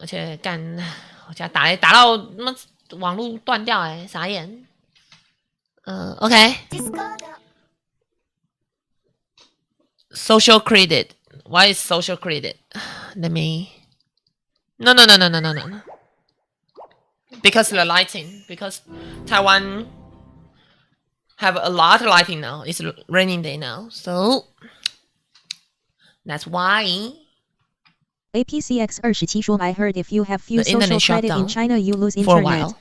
而且我家打到那网络断掉傻眼。OK。Social credit. Why is social credit? Let me. No. Because the lighting. Because Taiwan have a lot of lighting now. It's raining day now, so that's why. APCX 27说 I heard if you have few social credit in China, you lose internet. For a while.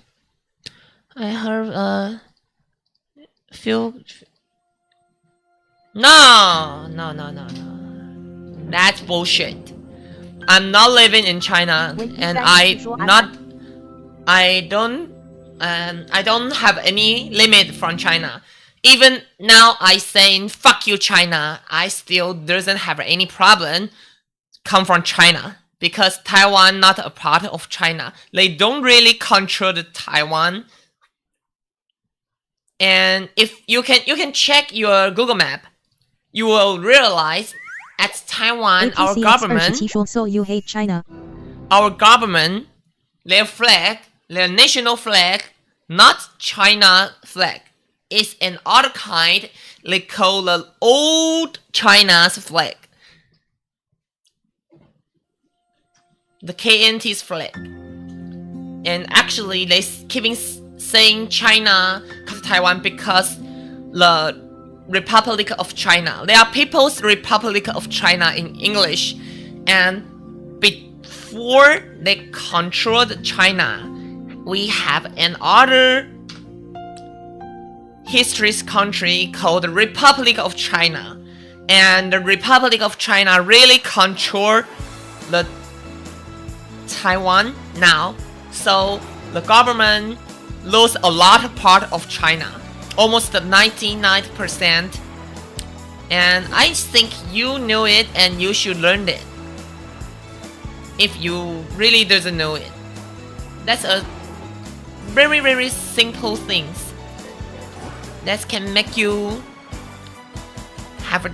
I heard few. No. That's bullshit. I'm not living in China, and I don't have any limit from China. Even now, I saying fuck you, China. I still doesn't have any problem come from China because Taiwan not a part of China. They don't really control the Taiwan. And if you can check your Google Map, you will realize at Taiwan, our government, so you hate China. Our government, their flag, their national flag, not China flag, is an other kind they call the old China's flag. The KNT's flag. And actually, they keeping saying China to Taiwan because the Republic of China. They are People's Republic of China in English. And before they controlled China, we have another history's country called the Republic of China. And the Republic of China really control the Taiwan now. So the government lost a lot of part of China. Almost 99%. And I think you know it and you should learn it. If you really doesn't know it. That's a very, very simple things. That can make you have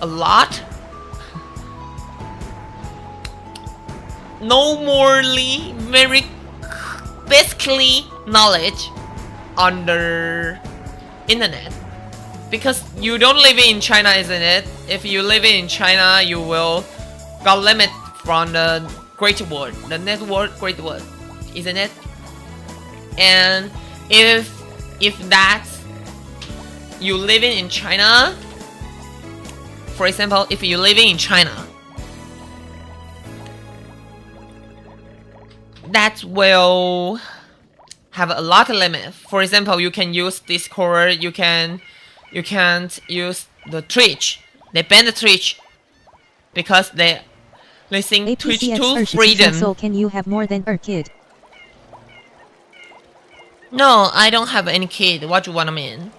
a lot. No morally, very basically knowledge on the internet. Because you don't live in China, isn't it? If you live in China, you will got limit from the great world, the network great world, isn't it? And if that you living in China, for example, if you living in China, that will have a lot of limit. For example, you can use Discord, you can't use the Twitch. They ban the Twitch because they think Twitch too freedom. So can you have more than a kid? No, I don't have any kid. What do you wanna mean?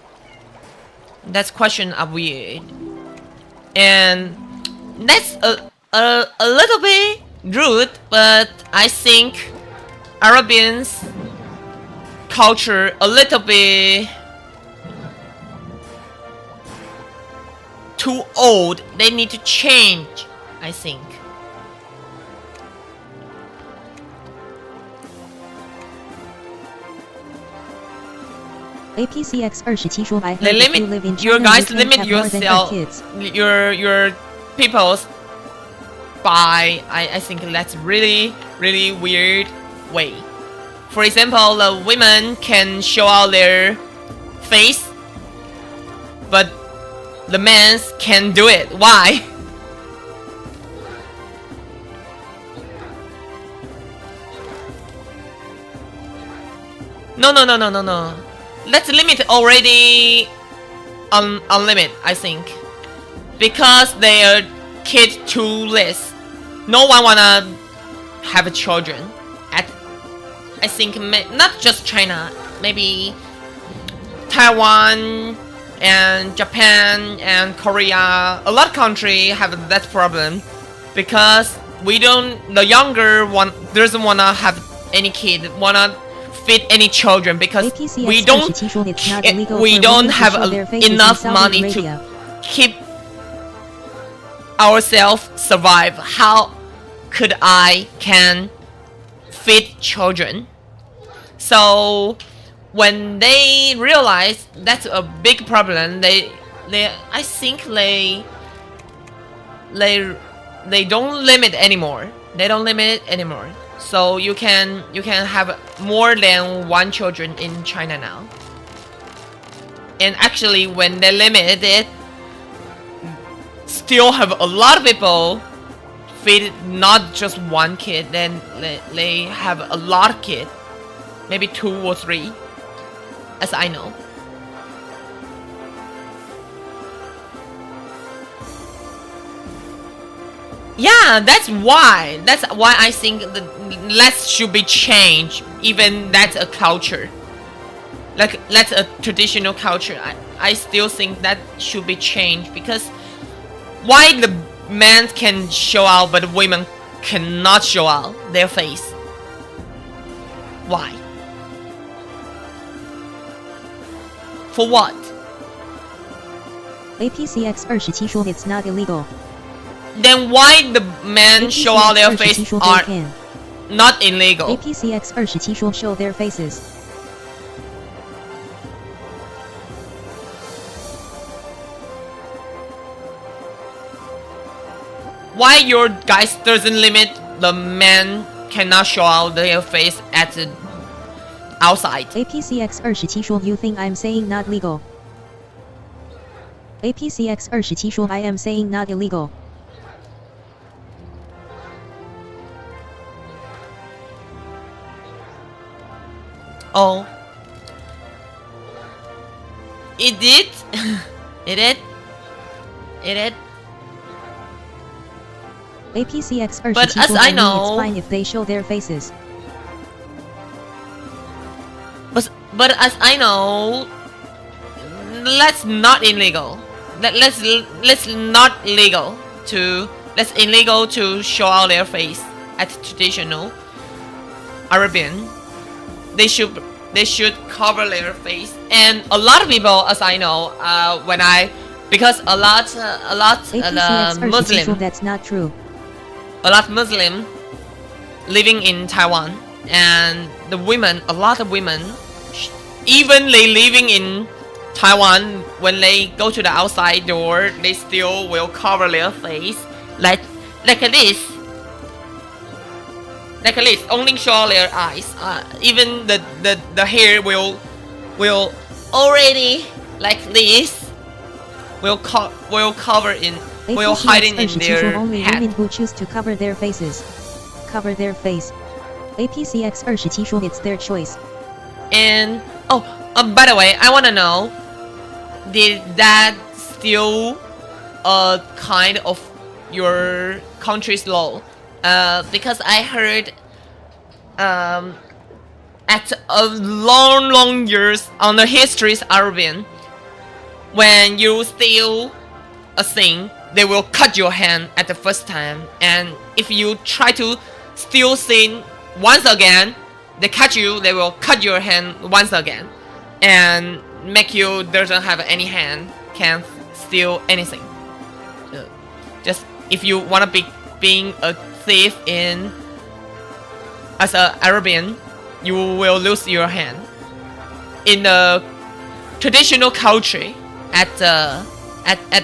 That's question are weird. And that's a little bit rude, but I think Arabians culture a little bit too old. They need to change, I think. APCX 27说 I heard They if you live in limit China, your guys you limit can't have more than yourself, kids. your people's by I think that's really weird way. For example, the women can show out their face, but the men can't do it. Why? No. Let's limit already unlimit, I think. Because they are kid too less. No one wanna have children. I think not just China, maybe Taiwan and Japan and Korea. A lot of countries have that problem because the younger one doesn't wanna have any kid, wanna feed any children because APCX we don't have enough money to keep ourselves survive. How could I can feed children. So when they realize that's a big problem, I think they don't limit anymore. They don't limit it anymore. So you can have more than one children in China now. And actually, when they limit it, still have a lot of people feed not just one kid. Then they have a lot of kids, maybe 2 or 3, as I know. Yeah, that's why I think the less should be changed. Even that's a culture, like that's a traditional culture. I still think that should be changed, because why the men can show out but women cannot show out their face? Why? For what? APCX 27说 it's not illegal. Then why the men show out their face are not illegal? APCX 27说 show their faces. Why your guys doesn't limit the men cannot show out their face at the outside? APCX 27说 you think I'm saying not legal. APCX 27说 I am saying not illegal. Oh, it did. It did. It did. APCX 27 But as说 I mean know, it's fine if they show their faces. but as I know, that's not illegal. Let's not illegal to illegal to show out their face at traditional Arabian. They should cover their face. And a lot of people, as I know, because a lot Muslim, that's not true. A lot Muslim living in Taiwan, and a lot of women, even they living in Taiwan, when they go to the outside door, they still will cover their face like this. Like this, only show their eyes. Even the hair will already like this. Will cover in. Will hide in their only head. women who choose to cover their faces. Cover their face. APCX 27说 it's their choice. And by the way, I wanna know, did that still a kind of your country's law? Because I heard at a long years on the history's Arabian, when you steal a thing, they will cut your hand at the first time, and if you try to steal thing once again, they catch you, they will cut your hand once again and make you doesn't have any hand, can't steal anything. Just if you wanna be being a thief as an Arabian, you will lose your hand. In the traditional culture at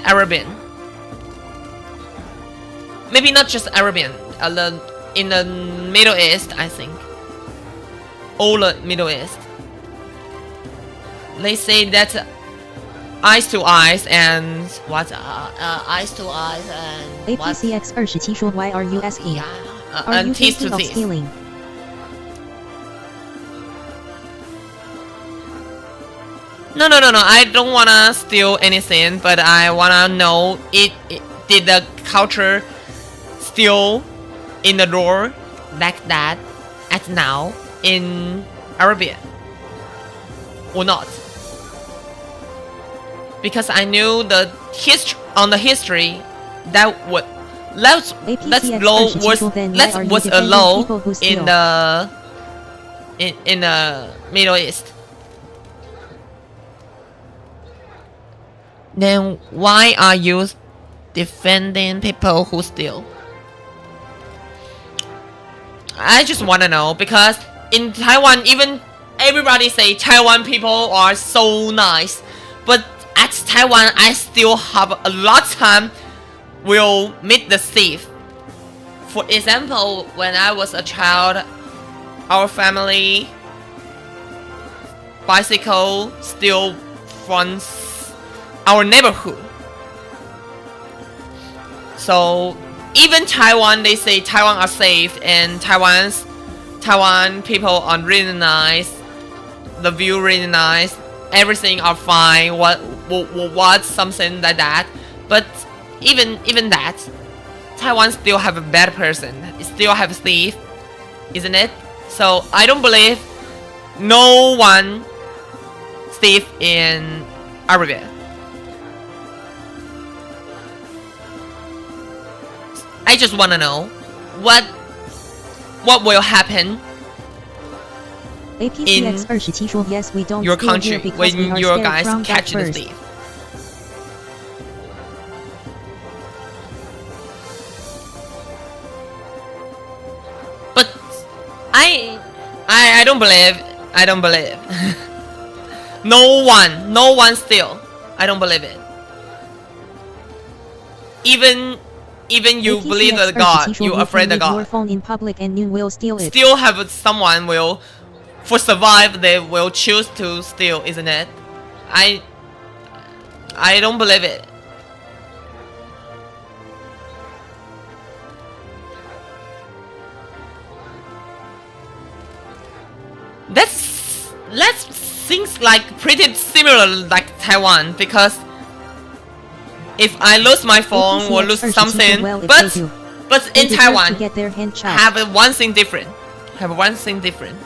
Arabian, maybe not just Arabian, in the Middle East, I think, all the Middle East, they say that eyes to eyes and what eyes to eyes and APCX 27说 why are you asking? Are you teeth to thinking of teeth. stealing? No, I don't wanna steal anything, but I wanna know did the culture still in the door like that at now in Arabia or not? Because I knew the history that law was a law in the Middle East. Then why are you defending people who steal? I just wanna know because in Taiwan, even everybody say Taiwan people are so nice, but at Taiwan, I still have a lot of time will meet the thief. For example, when I was a child, our family bicycle still from our neighborhood. So even Taiwan, they say Taiwan are safe and Taiwan people are really nice. The view really nice. Everything are fine. What something like that. But even that, Taiwan still have a bad person. It still have a thief, isn't it? So I don't believe no one thief in Arabia. I just wanna know what will happen APCX 27说 Yes, we don't your steal country here because when we are your scared guys from catch that the first. thief. But I don't believe. I don't believe. No one steal. I don't believe it. Even you APCX believe that God, 27说 you you afraid can of leave your God. phone in public and you will steal it. Still have someone will, for survive, they will choose to steal, isn't it? I don't believe it. That seems like pretty similar like Taiwan because if I lose my phone or lose APCX 27 something, well, if but they do, in they deserve Taiwan to get their hand chopped. have one thing different. Have one thing different.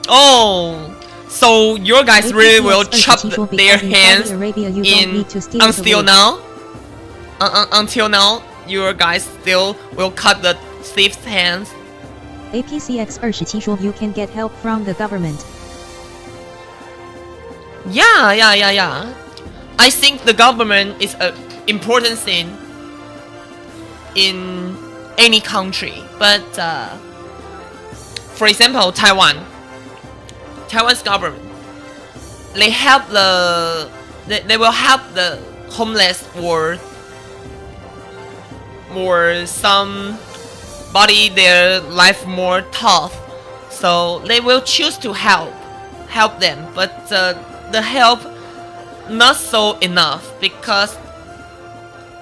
Oh, so your guys really will chop their hands in until now? Until now, your guys still will cut the thief's hands. APCX 27说 you can get help from the government. Yeah. I think the government is an important thing in any country. But for example, Taiwan's government, they will help the homeless or somebody their life more tough. So they will choose to help them. But the help not so enough because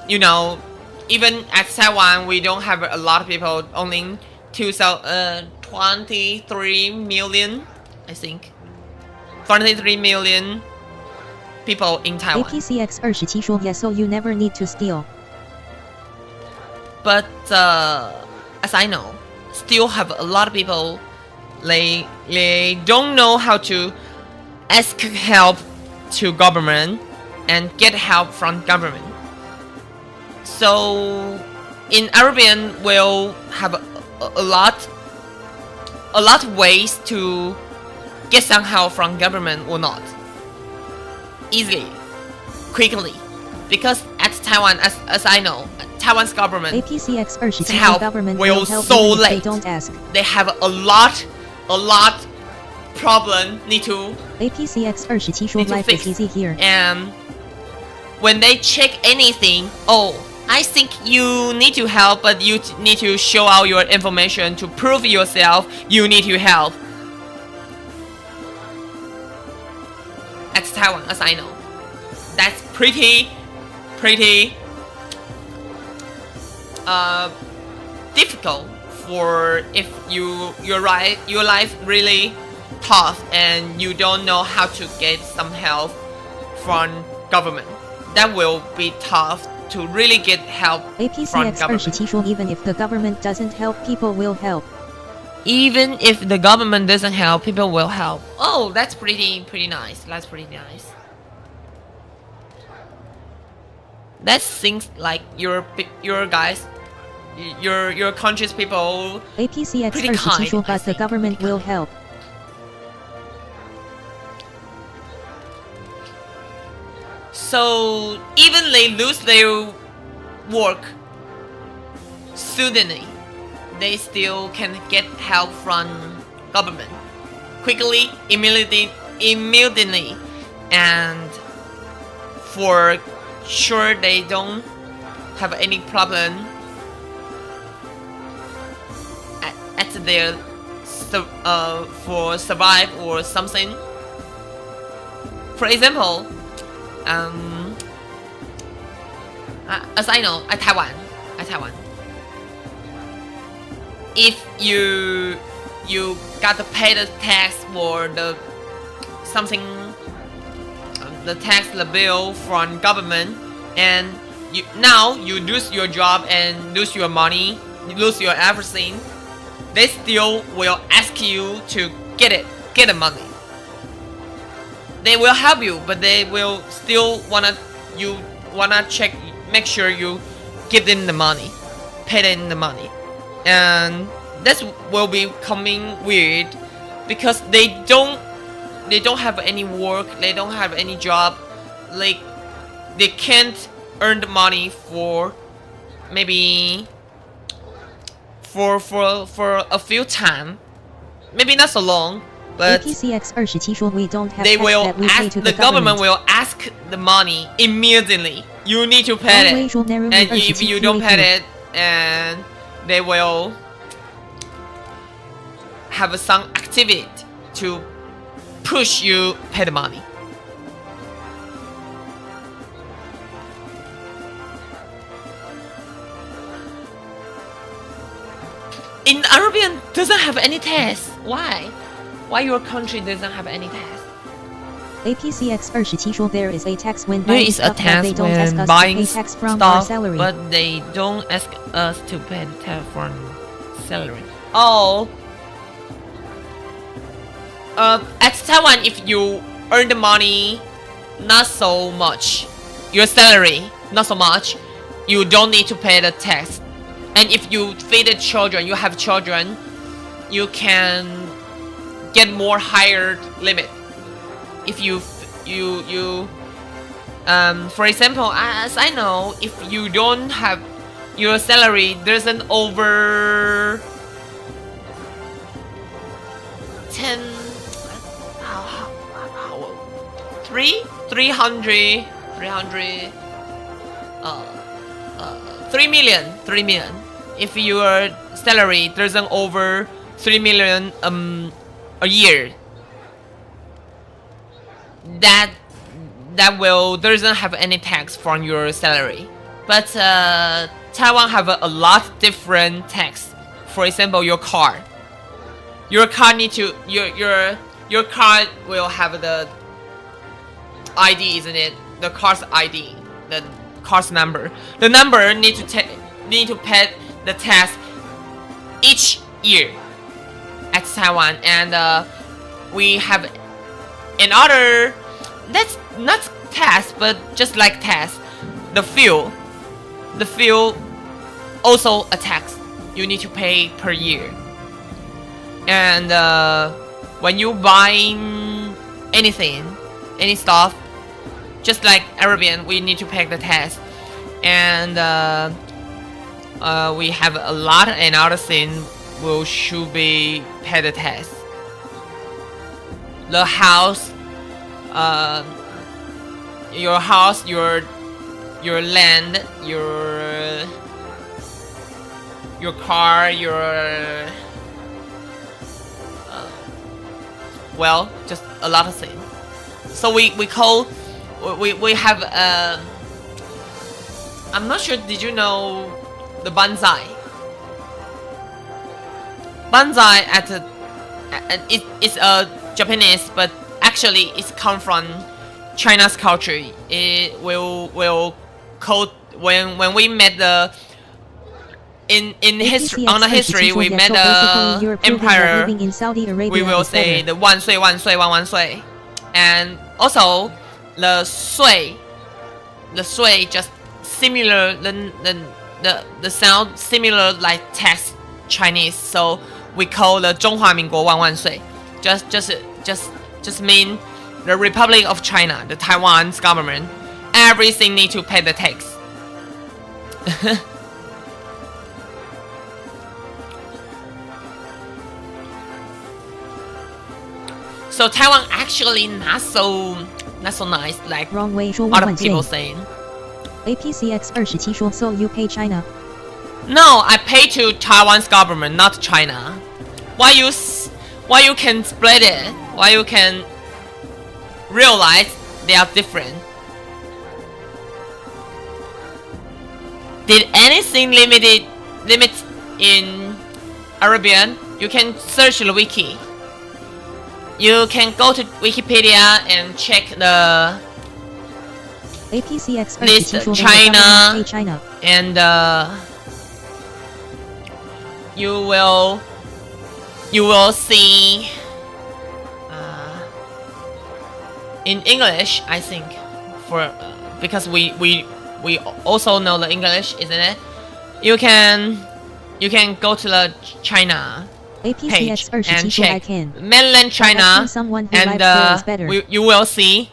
even at Taiwan we don't have a lot of people, only 23 million, I think 23 million people in Taiwan. APCX 27说 Yes, so you never need to steal. But as I know, still have a lot of people they don't know how to ask help to government and get help from government. So in Arabian we'll have a lot of ways to get some help from government or not. Easily, quickly. Because at Taiwan, as I know, Taiwan's government APCX 27 help government will will help so even if they late. don't ask. They have a lot problem need to APCX 27说 life fix. is easy here. And when they check anything, oh, I think you need to help, but you need to show out your information to prove yourself you need to help. At Taiwan, as I know, that's pretty difficult for if your life really tough and you don't know how to get some help from government. That will be tough to really get help from APCX government. 27说 even if the government doesn't help, people will help. Even if the government doesn't help, people will help. Oh, that's pretty nice. That's pretty nice. That seems like your guys, your country's people APCX pretty 27说 kind. I but the think. government will help. So even they lose their work suddenly, they still can get help from government quickly, immediately, and for sure they don't have any problem at their for survive or something. For example, as I know, at Taiwan, if you got to pay the tax for the something, the tax, the bill from government, and now you lose your job and lose your money, you lose your everything, they still will ask you to get the money. They will help you, but they will still wanna check, make sure you give them the money, pay them the money, and that will be coming weird because they don't have any work, they don't have any job, like they can't earn the money for maybe for a few time, maybe not so long, but APCX 27说 we don't have they tax will that we pay ask, to the government will ask the money immediately. You need to pay it, and if you don't pay it, and they will have some activity to push you pay the money. In Arabian doesn't have any tax. Why? Why your country doesn't have any tax? APCX 27说 there is a tax when There buying is a stuff that they tax don't ask when us to buying pay tax from our stuff, salary. but they don't ask us to pay the tax from salary. Oh. At Taiwan, if you earn the money, not so much, your salary, not so much, you don't need to pay the tax. And if you feed the children, you have children, you can get more higher limit. If for example, as I know, if you don't have your salary doesn't over 10, 3 million. If your salary doesn't over 3 million a year, that will doesn't have any tax from your salary. But Taiwan have a lot different tax. For example, your car need to your car will have the ID, isn't it? The car's ID, the car's number. The number need to pay the tax each year at Taiwan, and we have another, that's not tax but just like tax, the fuel also a tax you need to pay per year. And when you buying anything, any stuff, just like Arabian, we need to pay the tax. And we have a lot another thing should be pay the tax. The house, your house, your land, your car, your well, just a lot of things. So we have I'm not sure, did you know the bonsai? Bonsai it's a Japanese, but actually it's come from China's culture. It will code when we met the in history, on the history we met the empire, we will say the 万岁万岁万万岁. And also the sui just similar, the sound similar like text Chinese, so we call the 中华民国万万岁. Just mean the Republic of China, the Taiwan's government, everything need to pay the tax. So Taiwan actually not so nice like Wrong way other people saying. APCX 27说 So you pay China? No, I pay to Taiwan's government, not China. Why you can split it? Why you can realize they are different? Did anything limit in Arabian? You can search the wiki. You can go to Wikipedia and check the APCX list 27说 China, China. and you will see in English, I think, for because we also know the English, isn't it? You can go to the China page and check mainland China, and you will see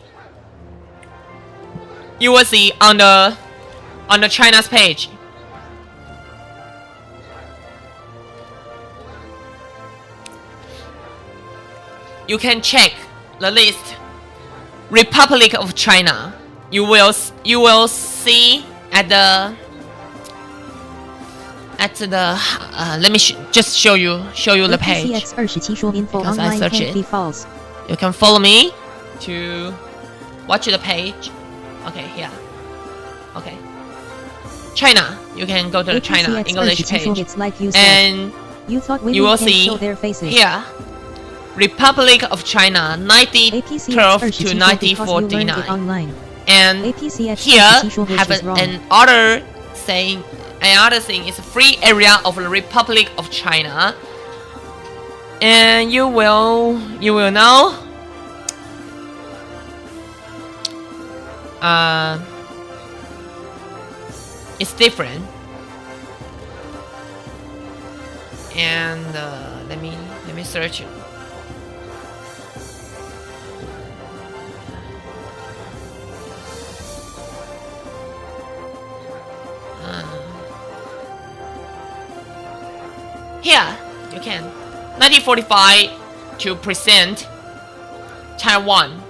on the China's page. You can check the list. Republic of China. You will see at the let me just show you the page because I search it. You can follow me to watch the page. Okay, here. Okay. China. You can go to the China English page and you will see here. Republic of China 1912 to 1949, and here have another saying. Another thing is free area of the Republic of China, and you will know it's different. And let me search it. Here, you can 1945 to present Taiwan.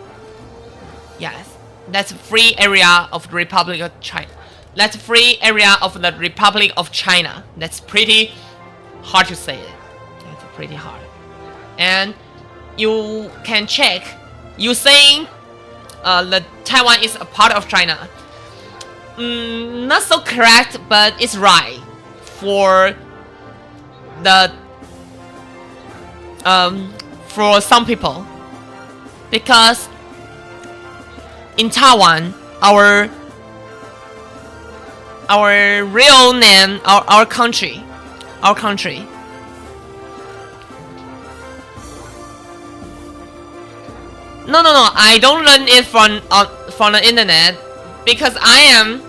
Yes, that's free area of the Republic of China. That's free area of the Republic of China. That's pretty hard to say it. That's pretty hard. And you can check. You saying the Taiwan is a part of China. Not so correct, but it's right for the for some people, because in Taiwan our real name, our country. No, I don't learn it from the internet, because I am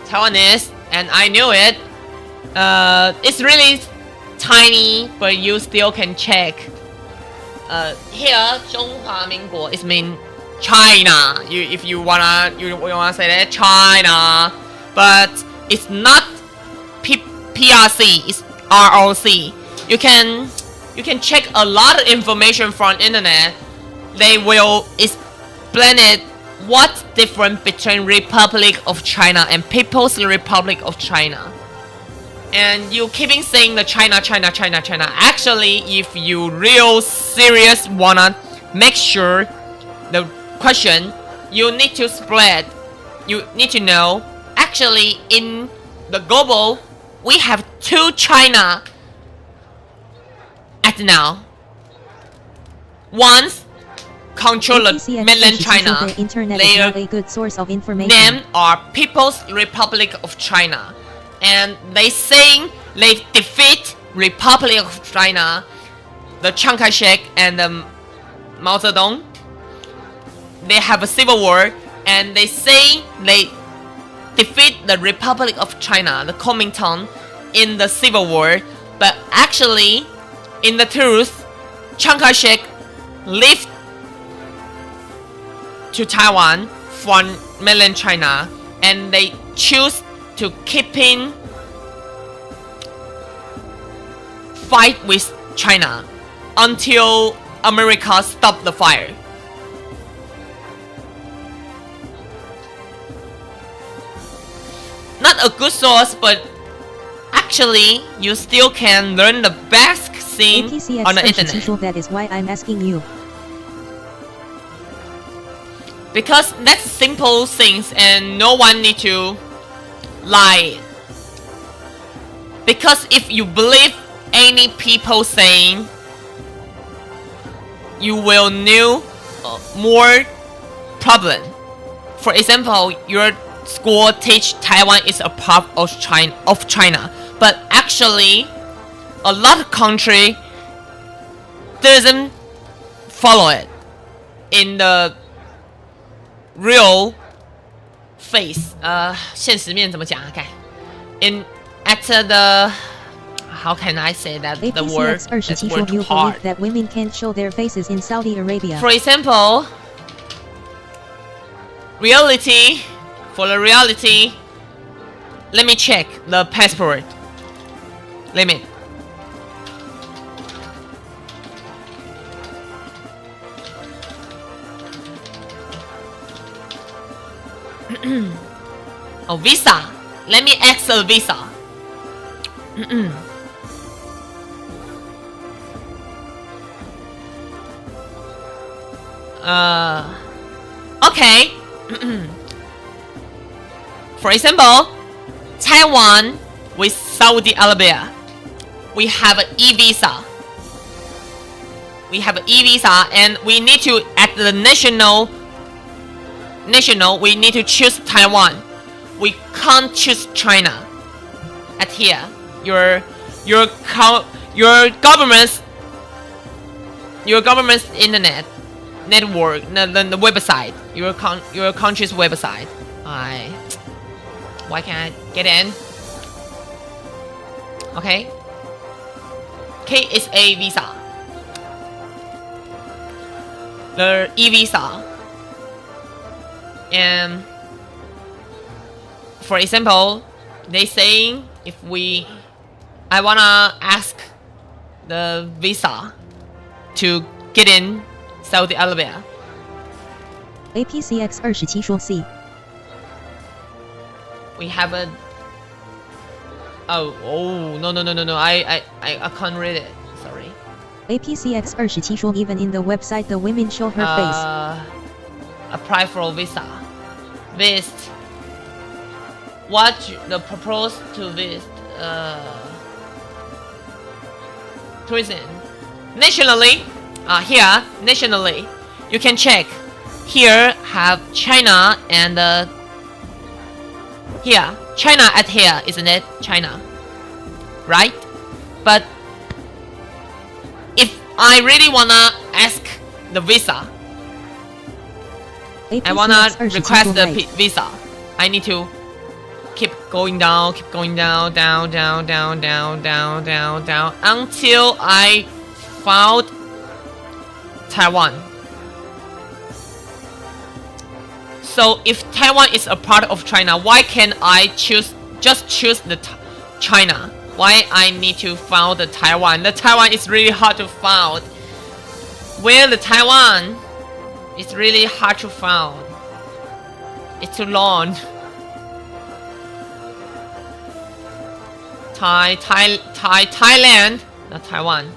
Taiwanese and I knew it. It's really tiny, but you still can check. Here, 中华民国 is mean China. If you wanna say that China, but it's not PRC. It's ROC. You can check a lot of information from internet. They will explain it. What's different between Republic of China and People's Republic of China? And you keeping saying the China. Actually, if you real serious wanna make sure the question, you need to spread. You need to know. Actually, in the global, we have two China at now. One control the mainland China. Their name are People's Republic of China. And they saying they defeat Republic of China, the Chiang Kai-shek and the Mao Zedong. They have a civil war, and they say they defeat the Republic of China, the Kuomintang, in the civil war. But actually, in the truth, Chiang Kai-shek left to Taiwan from mainland China, and they choose to keeping fight with China until America stop the fire. Not a good source, but actually you still can learn the best thing on the internet. That is why I'm asking you. Because that's simple things and no one need to lie. Because if you believe any people saying, you will know more problem. For example, your school teach Taiwan is a part of China, but actually a lot of country doesn't follow it in the real face. 现实面怎么讲啊？看 in at the how can I say that the word is word you hard. believe that women can't show their faces in Saudi Arabia. For example, reality. For the reality, let me check the passport limit. Oh, visa. Let me ask a visa. Okay. For example, Taiwan with Saudi Arabia, we have an e-visa. We have an e-visa, and we need to at the national. We need to choose Taiwan. We can't choose China. At here, your government's internet network, the website, your country's website. Why can't I get in? Okay. K is a visa. The e-visa. And for example, they saying if I wanna ask the visa to get in Saudi Arabia. APCX 27说 C. We have a no, I can't read it, sorry. APCX 27说 even in the website the women show her face. Apply for visa. Visit. What the purpose to visit? Prison. Nationally, here nationally, you can check. Here have China and here China at here, isn't it? China, right? But if I really wanna ask the visa, I wanna request the visa, I need to keep going down, down until I found Taiwan. So if Taiwan is a part of China, why can't I just choose the China? Why I need to find the Taiwan? The Taiwan is really hard to find. Where the Taiwan is really hard to find. It's too long. Thailand, not Taiwan.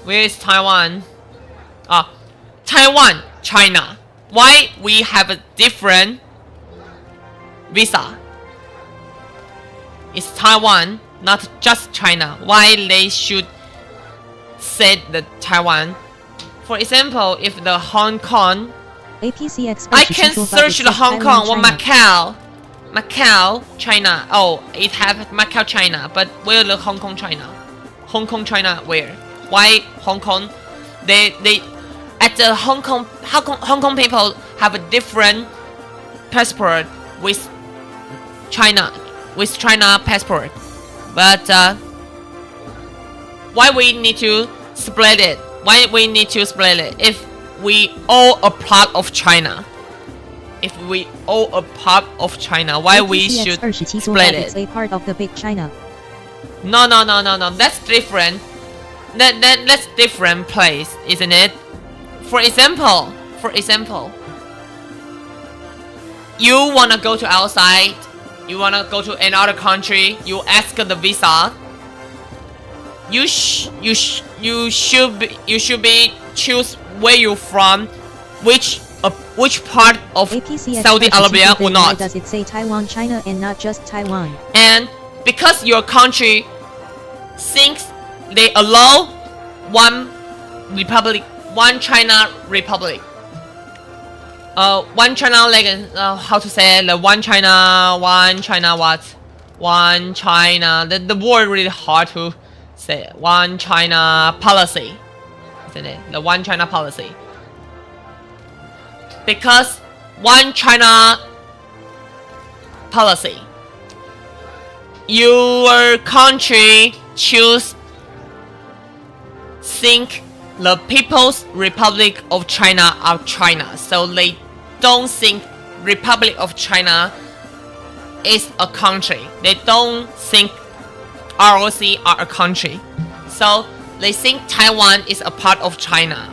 Where is Taiwan? Taiwan, China. Why we have a different visa? It's Taiwan, not just China. Why they should say the Taiwan? For example, if the Hong Kong, APCX I can search the Hong Kong or Macau, China. Oh, it have Macau, China, but where the Hong Kong, China? Hong Kong, China, where? Why Hong Kong? They at the Hong Kong people have a different passport with China passport. But why we need to split it? Why we need to split it if we all a part of China? if we all a part of China, why we should split it? It's a part of the big China. No. That's different. That's different place, isn't it? For example, you wanna go to outside, you wanna go to another country, you ask the visa. You should be choose where you from, which part of APCX Saudi Arabia or not. Why does it say Taiwan, China, and not just Taiwan? And because your country thinks they allow one republic, one China republic. One China, like how to say it? One China what? One China. The word really hard to say. One China policy, isn't it? The one China policy. Because one China policy, your country choose think the People's Republic of China are China, so they don't think Republic of China is a country. They don't think ROC are a country. So they think Taiwan is a part of China.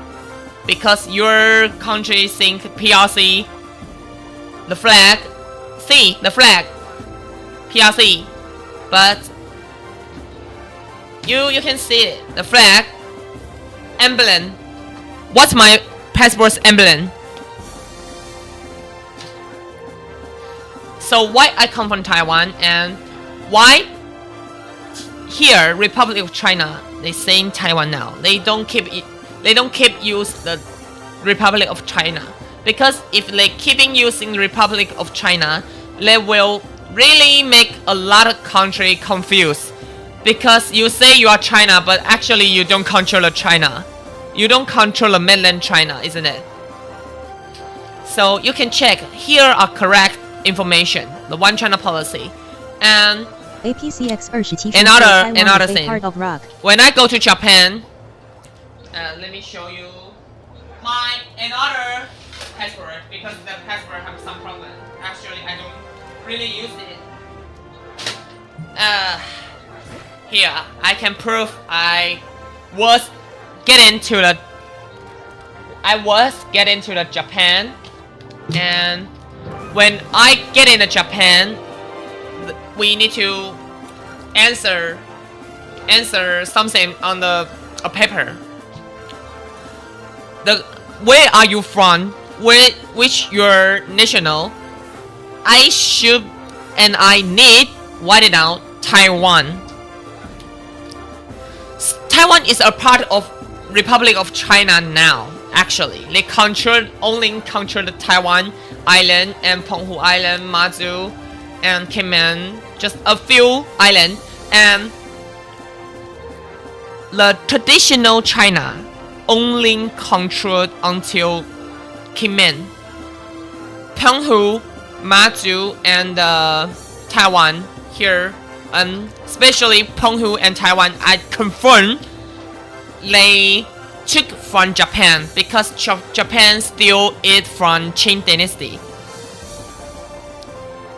Because your country think PRC, the flag, PRC. But you can see it, the flag, emblem. What's my passport's emblem? So why I come from Taiwan and why here Republic of China they saying Taiwan now. They don't keep use the Republic of China, because if they keeping using Republic of China, they will really make a lot of country confused. Because you say you are China, but actually you don't control the China. You don't control the mainland China, isn't it? So you can check. Here are correct information. The one China policy. And APCX another thing. Part of rock. When I go to Japan, let me show you my another passport, because the passport have some problem. Actually, I don't really use it. Here I can prove I was getting to the Japan, and when I get into Japan, we need to answer something on a paper. Where are you from? Which your national? I should and I need write it down. Taiwan. Taiwan is a part of Republic of China now. Actually, they only control the Taiwan Island and Penghu Island, Matsu, and Kinmen, just a few islands, and the traditional China only controlled until Kinmen, Penghu, Matsu, and Taiwan here, and especially Penghu and Taiwan, I confirm they took from Japan, because Japan steal it from Qing dynasty.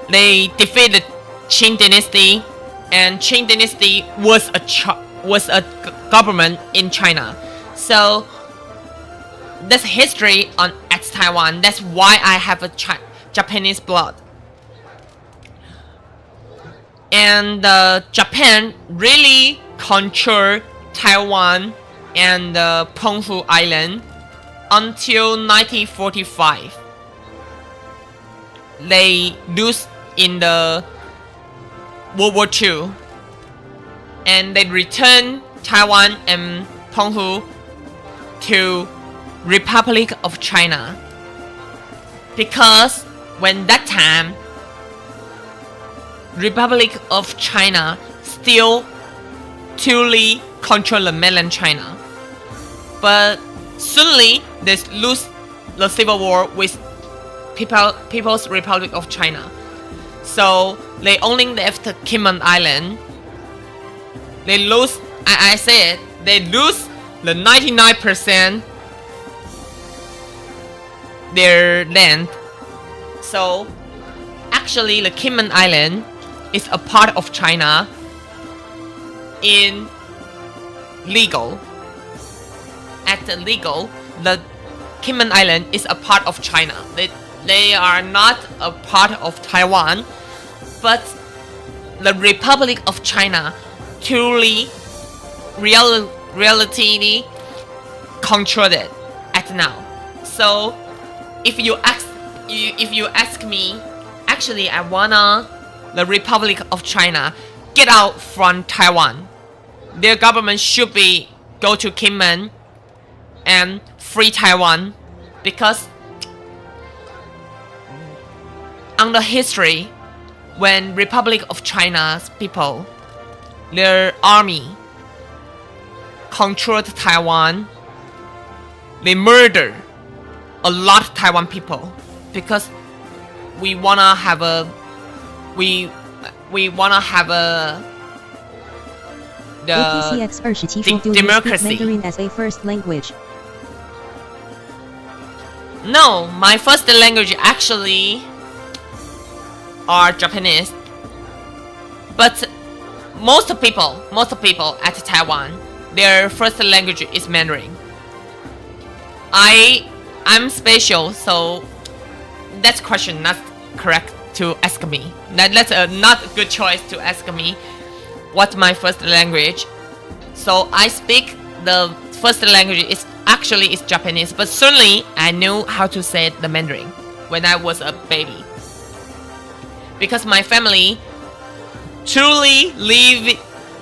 They defeated Qing dynasty, and Qing dynasty was a government in China. So that's history on ex-Taiwan. That's why I have a Japanese blood. And Japan really controlled Taiwan and Penghu Island until 1945. They lose in the World War II, and they return Taiwan and Penghu to Republic of China, because when that time Republic of China still truly control the mainland China, but soonly they lose the civil war with People's Republic of China. So they only left Kinmen Island. They lose, I say it, they lose the 99% their land So actually the Cayman Island is a part of China in legal. At the legal, the Cayman Island is a part of China. They are not a part of Taiwan, but the Republic of China truly reality controlled it at now. So if you ask me, actually I wanna the Republic of China get out from Taiwan. Their government should be go to Cayman and free Taiwan, because on the history, when Republic of China's people, their army controlled Taiwan, they murder a lot of Taiwan people, because we wanna have a democracy. Mandarin as a first language. No, my first language actually are Japanese, but most people at Taiwan, their first language is Mandarin. I'm special, so that question not correct to ask me. That's not a good choice to ask me what's my first language. So I speak the first language is Japanese, but certainly I knew how to say the Mandarin when I was a baby, because my family truly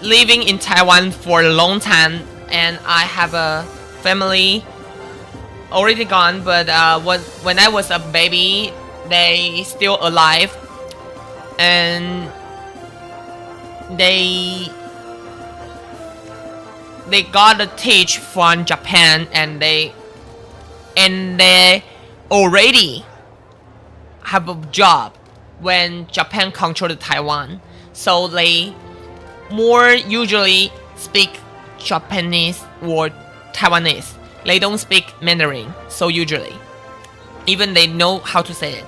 living in Taiwan for a long time, and I have a family already gone, but when I was a baby, they still alive, and they got a teach from Japan, and they already have a job when Japan controlled Taiwan, so they more usually speak Japanese or Taiwanese. They don't speak Mandarin so usually, even they know how to say it.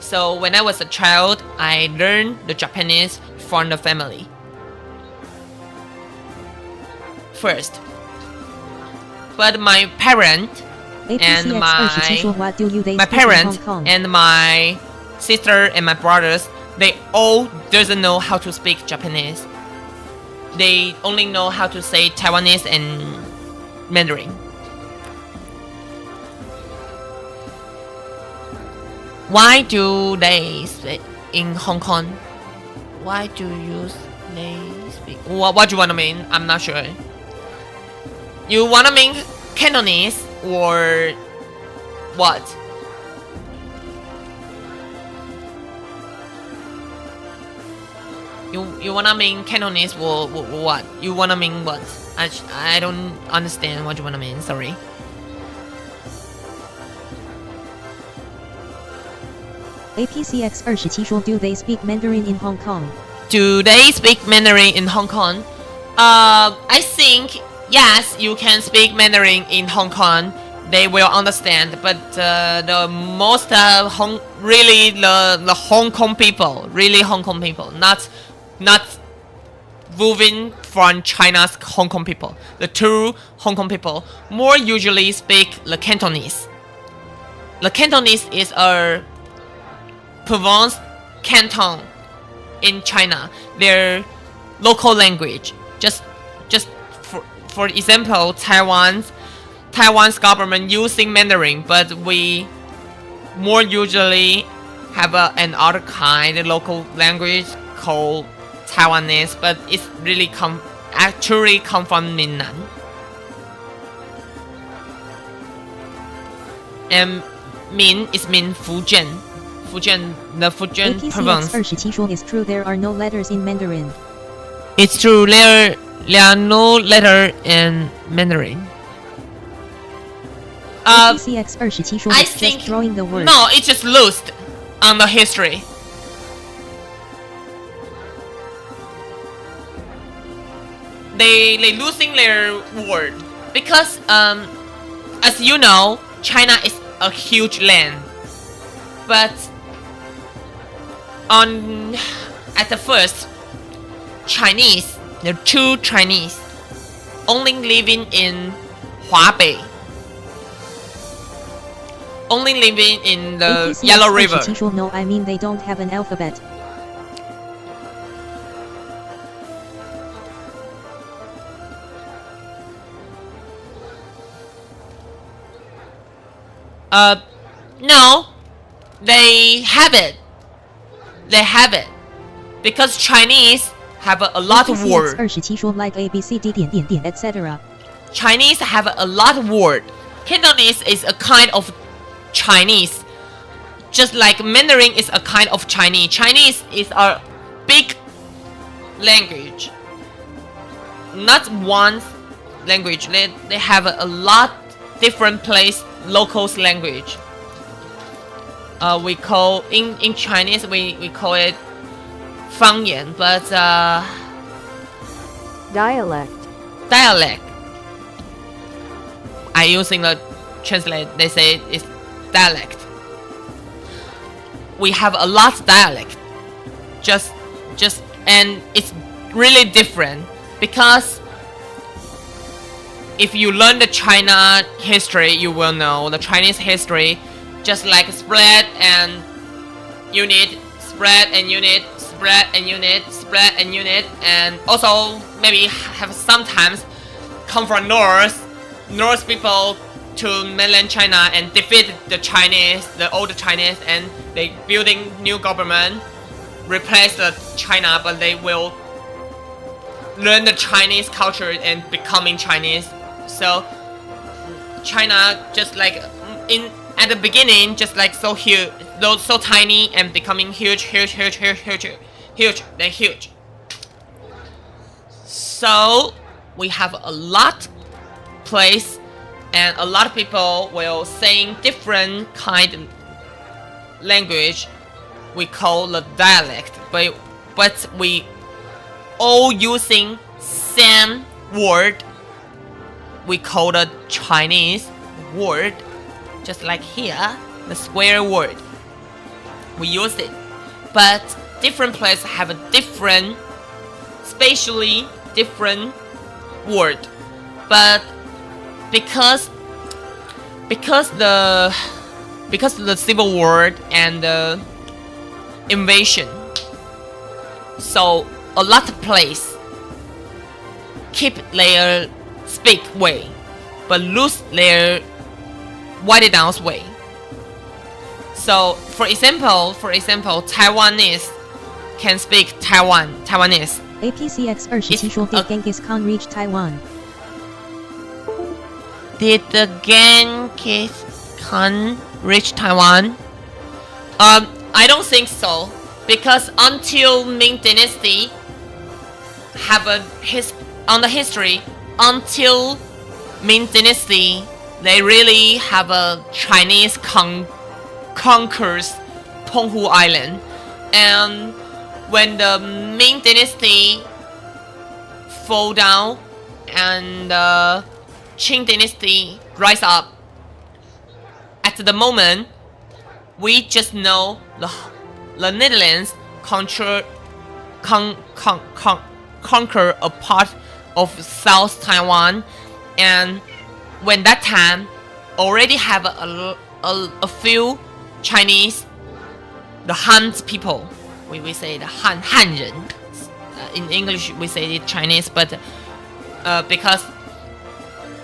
So when I was a child, I learned the Japanese from the family first, but my parent and my parent and my sister and my brothers, they all doesn't know how to speak Japanese. They only know how to say Taiwanese and Mandarin. Why do they speak in Hong Kong? Why do they speak? What do you wanna mean? I'm not sure. You wanna mean Cantonese or what? You wanna mean Cantonese or what? You wanna mean what? I don't understand what you wanna mean. Sorry. APCX 27说 Do they speak Mandarin in Hong Kong? Do they speak Mandarin in Hong Kong? I think yes, you can speak Mandarin in Hong Kong. They will understand, but the most really the Hong Kong people, really Hong Kong people, not moving from China's Hong Kong people. The true Hong Kong people more usually speak the Cantonese. The Cantonese is a province canton in China, their local language. Just for example, Taiwan's government using Mandarin, but we more usually have another kind of local language called Taiwanese, but it's really actually come from Minnan. And Min is Fujian. The Fujian province. APCX 27说 It's true there are no letters in Mandarin. It's true there are no letters in Mandarin. APCX 27说 I It's think just drawing the word. no, it's just lost on the history. They losing their word because as you know, China is a huge land, but at the first, Chinese, the true Chinese, only living in Hubei, only living in the Yellow River. No, I mean they don't have an alphabet. No, they have it. They have it because Chinese have a lot of words. 27说 like A B C D 点点点 etc. Chinese have a lot of words. Cantonese is a kind of Chinese, just like Mandarin is a kind of Chinese. Chinese is a big language, not one language. They have a lot different place locals language. We call in Chinese we call it 方言, but dialect. I using the translate. They say it's dialect. We have a lot of dialect. Just and it's really different because if you learn the China history, you will know the Chinese history just like spread and unit, spread and unit, spread and unit, spread and unit, and also maybe have sometimes come from North people to mainland China and defeat the Chinese, the old Chinese, and they building new government, replace the China, but they will learn the Chinese culture and becoming Chinese. So China just like at the beginning just like so huge, so tiny and becoming huge, then huge. So we have a lot place and a lot of people will saying different kind of language we call the dialect, but we all using same word we call the Chinese word, just like here the square word we use it, but different places have a different spatially different word, but because the civil war and the invasion, so a lot of place keep their speak way but lose their write down way. So for example Taiwanese can speak Taiwanese. APCX 27说 Did Genghis Khan reach Taiwan? Did the Genghis Khan reach Taiwan? I don't think so, because until Ming Dynasty have on the history, until Ming Dynasty they really have a Chinese conquers Penghu Island, and when the Ming Dynasty fall down and the Qing Dynasty rise up, at the moment we just know the Netherlands conquer a part of South Taiwan, and when that time already have a few Chinese, the Han people, we say the Han Ren, in English we say it Chinese, but because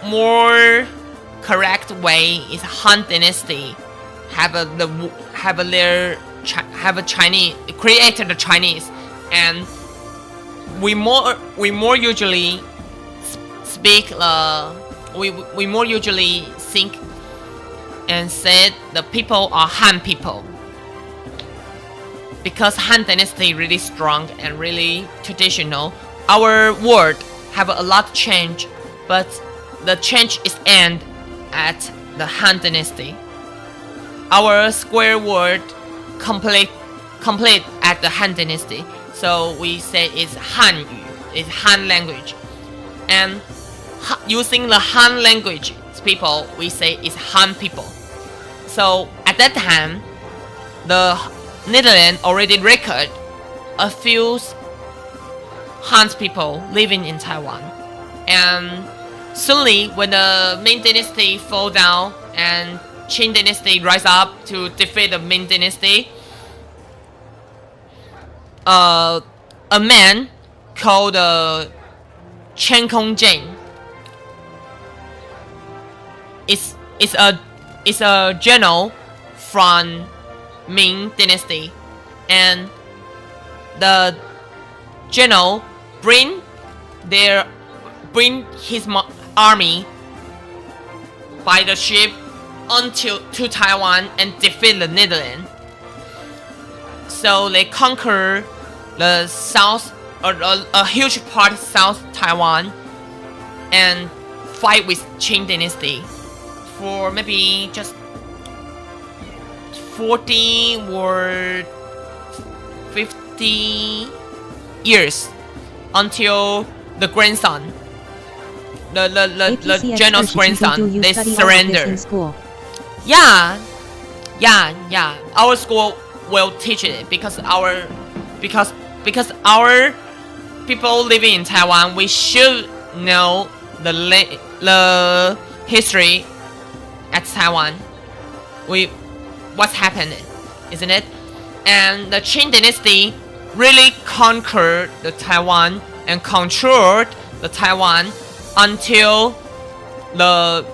more correct way is Han Dynasty have a Chinese created the Chinese, and we more usually speak we more usually think and said the people are Han people, because Han Dynasty really strong and really traditional. Our word have a lot change, but the change is end at the Han Dynasty. Our square word complete at the Han Dynasty, so we say it's Hanyu, it's Han language, and using the Han language we say it's Han people. So at that time, the Netherlands already record a few Han people living in Taiwan, and suddenly when the Ming Dynasty fall down and Qing Dynasty rise up to defeat the Ming Dynasty, a man called Chen Kongjian is a general from Ming Dynasty, and the general bring his army by the ship to Taiwan and defeat the Netherlands. So they conquer the south, a huge part of South Taiwan, and fight with Qing Dynasty for maybe just 40 or 50 years until the grandson, the general's grandson, they surrender. Yeah. Our school will teach it because our people living in Taiwan, we should know the history at Taiwan. What's happening, isn't it? And the Qing Dynasty really conquered the Taiwan and controlled the Taiwan until the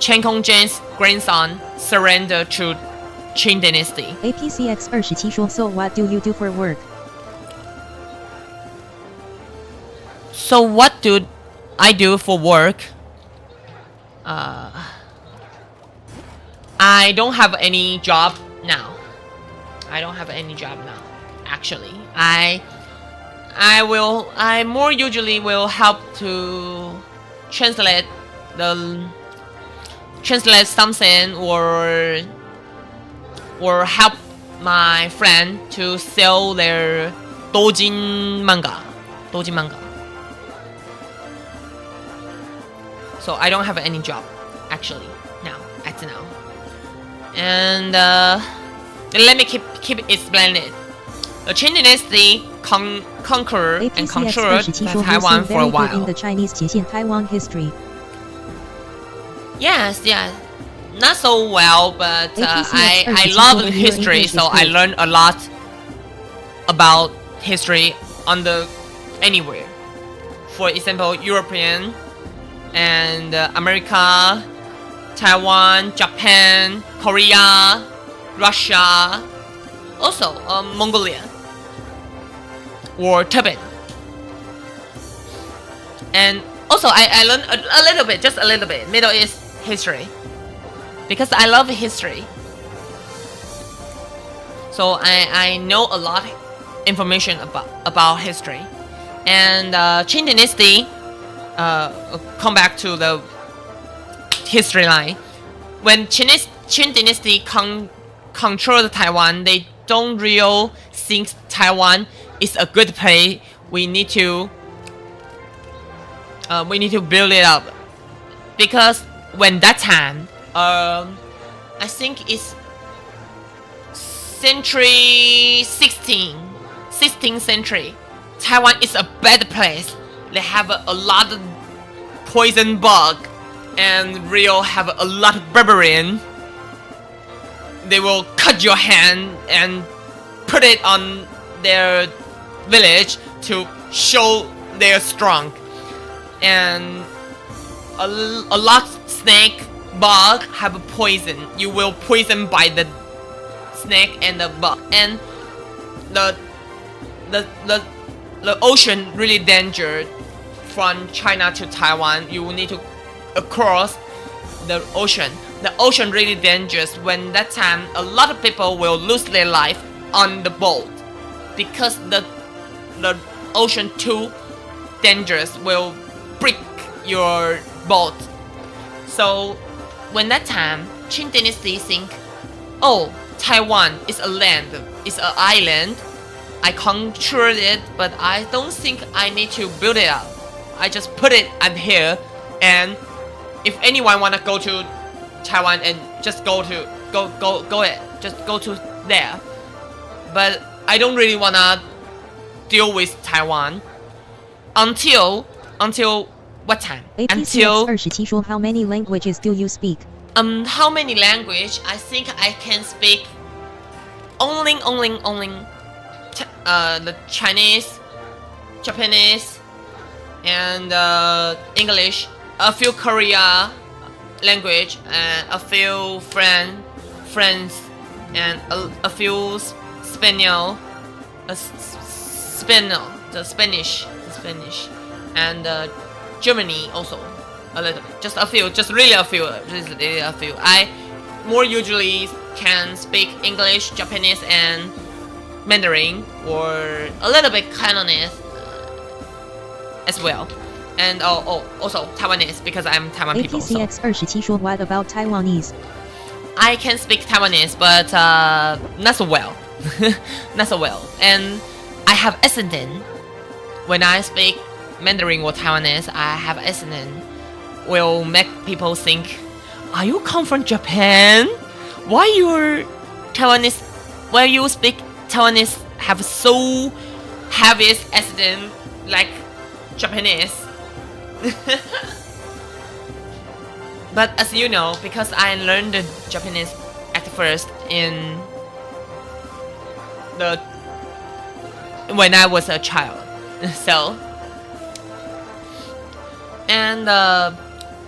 Chen Kongjian's grandson surrendered to Qing Dynasty. APCX 27说 So what do you do for work? So what do I do for work? I don't have any job now. Actually, I more usually will help to translate something or help my friend to sell their doujin manga. So I don't have any job actually now. And let me keep explaining it. The Qing Dynasty conquered and controlled Taiwan for a while. The Chinese Taiwan history. Yes. Not so well, but I love history, so I learned a lot about history anywhere. For example, European and America, Taiwan, Japan, Korea, Russia, also Mongolia or Tibet. And also I learned a little bit, just a little bit, Middle East history because I love history. So I know a lot of information about history. And Qing Dynasty, come back to the history line. When Qing Dynasty controlled Taiwan, they don't really think Taiwan is a good place. We need to build it up, because when that time, I think it's century 16th century, Taiwan is a bad place. They have a lot of poison bug, and Rio have a lot of barbarian. They will cut your hand and put it on their village to show they're strong. And a lot snake bug have a poison. You will poison by the snake and the bug. And the ocean really dangerous from China to Taiwan. You will need to cross the ocean. The ocean really dangerous. When that time, a lot of people will lose their life on the boat because the ocean too dangerous will break your boat. So when that time, Qing Dynasty think, oh, Taiwan is a land, it's an island. I control it, but I don't think I need to build it up. I just put it up here, and if anyone wanna go to Taiwan and just go to there. but I don't really wanna deal with Taiwan until what time? Until APCX 27说 How many languages do you speak? How many language? I think I can speak only the Chinese, Japanese, and English, a few Korea language, and a few French, and a few Spanish, Spanish, and Germany also. A little bit, just a few, just really a few. I more usually can speak English, Japanese, and Mandarin, or a little bit Cantonese as well, and also Taiwanese because I'm Taiwan people. APCX 27说 What about Taiwanese? I can speak Taiwanese, but not so well, not so well, and I have accent when I speak Mandarin or Taiwanese. I have accent. Will make people think, are you come from Japan? Why your Taiwanese, why you speak Taiwanese have so heavy accent like Japanese? But as you know, because I learned the Japanese at first when I was a child, so and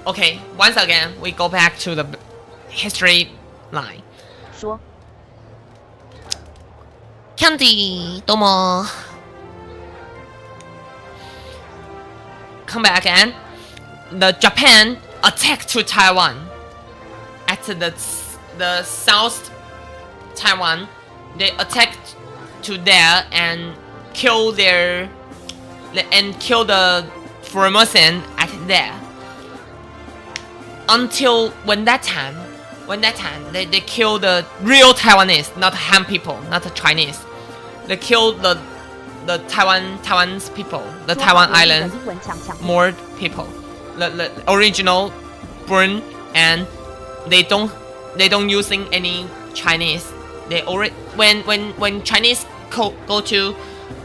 okay, once again, we go back to the history line. 说 Candy, 多么 come back again. The Japan attacked to Taiwan at the South Taiwan. They attacked to there and kill the Formosan at there. Until when that time they kill the real Taiwanese, not Han people, not the Chinese. They kill the Taiwan's people, the Taiwan island, more people, the original born, and they don't using any Chinese. They already when Chinese go to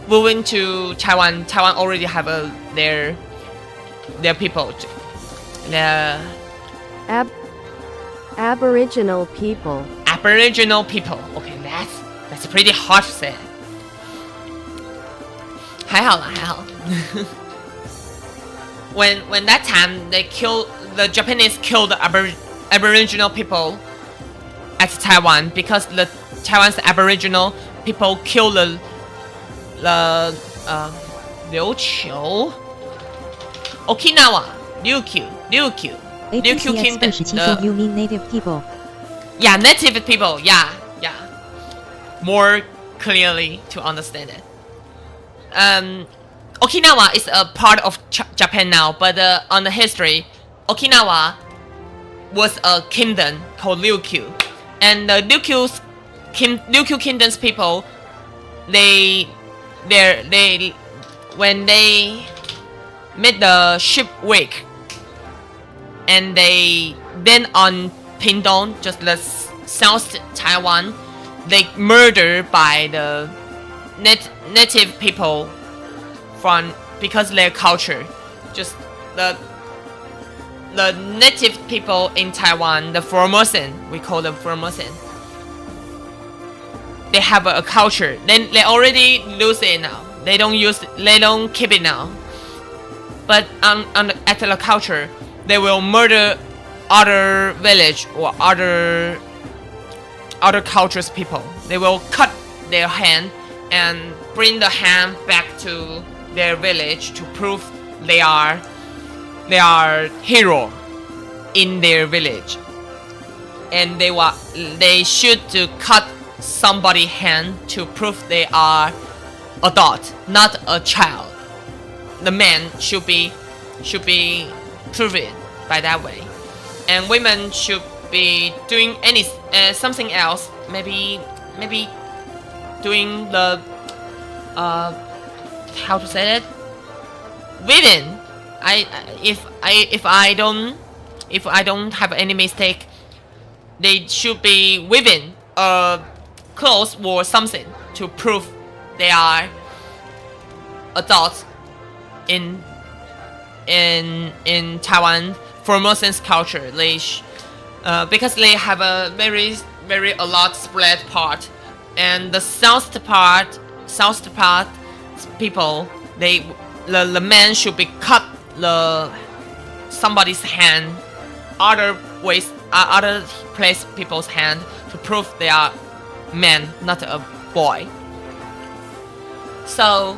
move into Taiwan already have their people, their Aboriginal people. Aboriginal people. Okay, that's pretty hard to say. 还好啦，还好。when that time the Japanese killed the Aboriginal people at Taiwan because the Taiwan's Aboriginal people killed the 琉球 Okinawa Ryukyu APCX Kingdom. 27说 You mean native people? Yeah, native people. Yeah. More clearly to understand it. Okinawa is a part of Japan now, but on the history, Okinawa was a kingdom called Ryukyu, and the Ryukyu Kingdom's people, when they made the shipwreck, and then on Pingdong, just the South Taiwan, they murdered by the native people because their culture, just the native people in Taiwan, the Formosan, we call them Formosan. They have a culture. Then they already lose it now. They don't keep it now. But at the culture, they will murder other village or other cultures people. They will cut their hand and bring the hand back to their village to prove they are hero in their village. And they should to cut somebody's hand to prove they are adult, not a child. The man should be proven by that way, and women should be doing something else. Maybe doing the how to say it? Weaving. If I don't have any mistake, they should be weaving clothes or something to prove they are adults in Taiwan Formosan's culture. Because they have a very a lot spread part, and the south part people, the man should be cut somebody's hand, other place people's hand to prove they are men, not a boy. So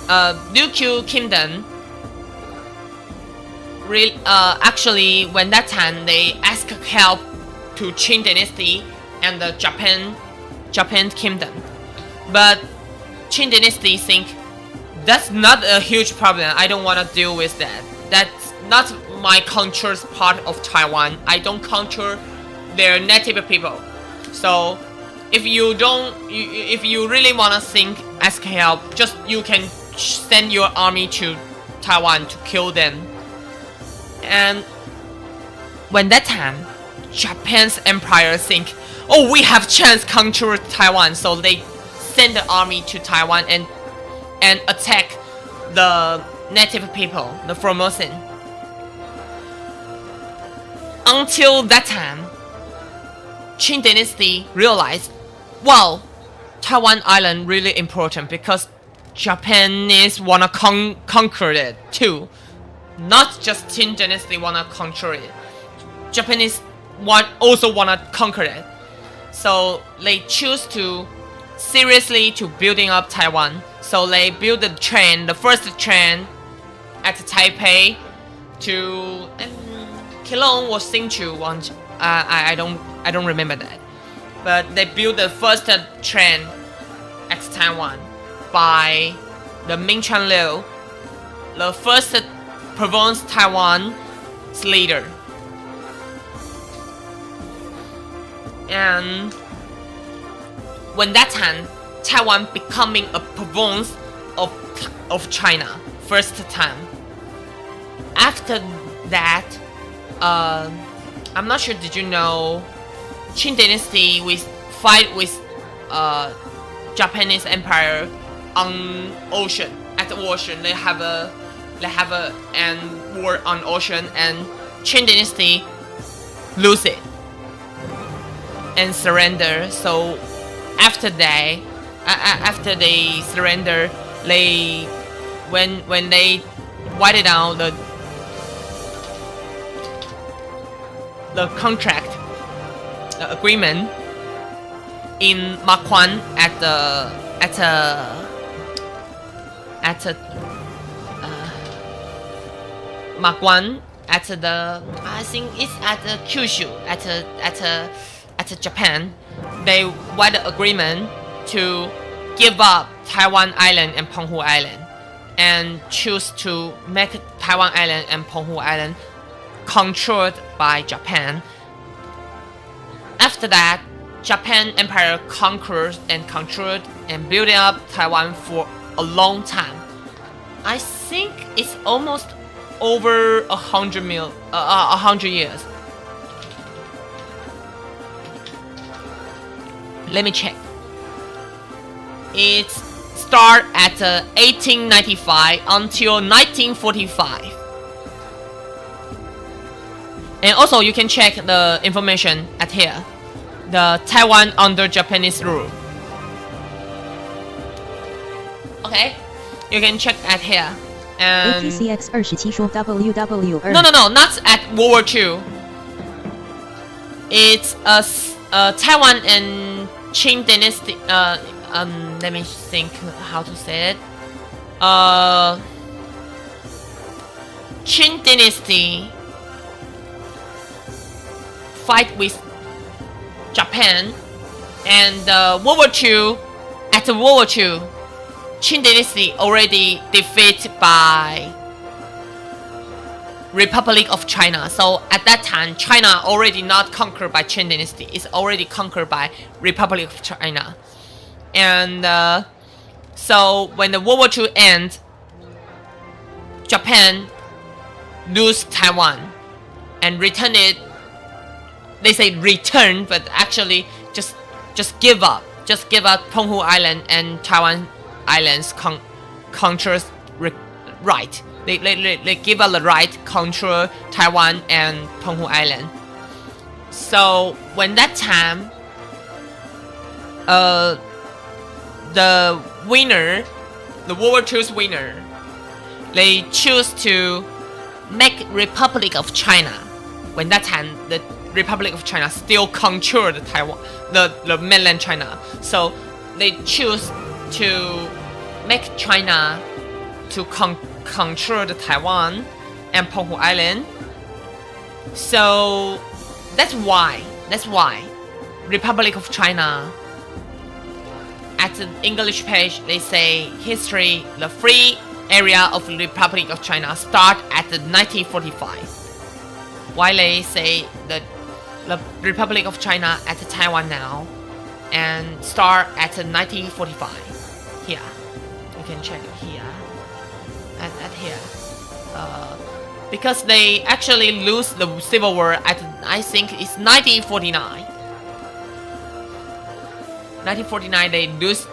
Ryukyu Kingdom actually, when that time they asked help to Qing Dynasty and the Japan Kingdom, but Qing Dynasty think that's not a huge problem. I don't want to deal with that. That's not my culture's part of Taiwan. I don't culture their native people. So if you really want to ask help, just you can send your army to Taiwan to kill them. And when that time, Japan's empire think, oh, we have chance conquer Taiwan, so they send the army to Taiwan and attack the native people, the Formosan. Until that time, Qing Dynasty realized, wow, Taiwan Island really important because Japanese wanna conquer it too. Not just Qing Dynasty wanna conquer it. Japanese also wanna conquer it. So they choose to seriously to building up Taiwan. So they build the first train at Taipei to Keelung was Hsinchu one. I don't remember that. But they built the first train at Taiwan by the Ming Chuan Liu, the first Province Taiwan's leader. And when that time, Taiwan becoming a province of China, first time. After that, I'm not sure, did you know, Qing Dynasty fight with Japanese Empire on ocean, at the ocean. They have a war on ocean, and Qing Dynasty lose it and surrender. So after they surrender, when they wiped out the contract agreement in Makwan at Makwan at the, I think it's at the Kyushu at Japan. They wiped the agreement to give up Taiwan Island and Penghu Island and choose to make Taiwan Island and Penghu Island controlled by Japan. After that, Japan Empire conquered and controlled and built up Taiwan for a long time. I think it's almost over 100 years. Let me check. It started at 1895 until 1945. And also you can check the information at here. The Taiwan under Japanese rule. Okay, you can check at here. And APCX 27说 WW 2 no, not at World War II. It's Taiwan and Qing Dynasty. Let me think how to say it. Qing Dynasty fight with Japan, and World War II. At World War II, Qing Dynasty already defeated by Republic of China. So at that time, China already not conquered by Qing Dynasty. It's already conquered by Republic of China. And so when the World War II ends, Japan lose Taiwan and return it. They say return, but actually just give up just give up Penghu Island and Taiwan Islands controls right. They give up the right control Taiwan and Penghu Island. So when that time, the winner, the World War II's winner, they choose to make Republic of China. When that time, the Republic of China still controlled Taiwan, the mainland China. So they choose to make China to control the Taiwan and Penghu Island. So that's why Republic of China, at the English page they say history, the free area of the Republic of China start at the 1945. While they say the Republic of China at Taiwan now and start at 1945. Here, you can check here at here. Because they actually lose the civil war at, I think it's 1949. 1949 they lose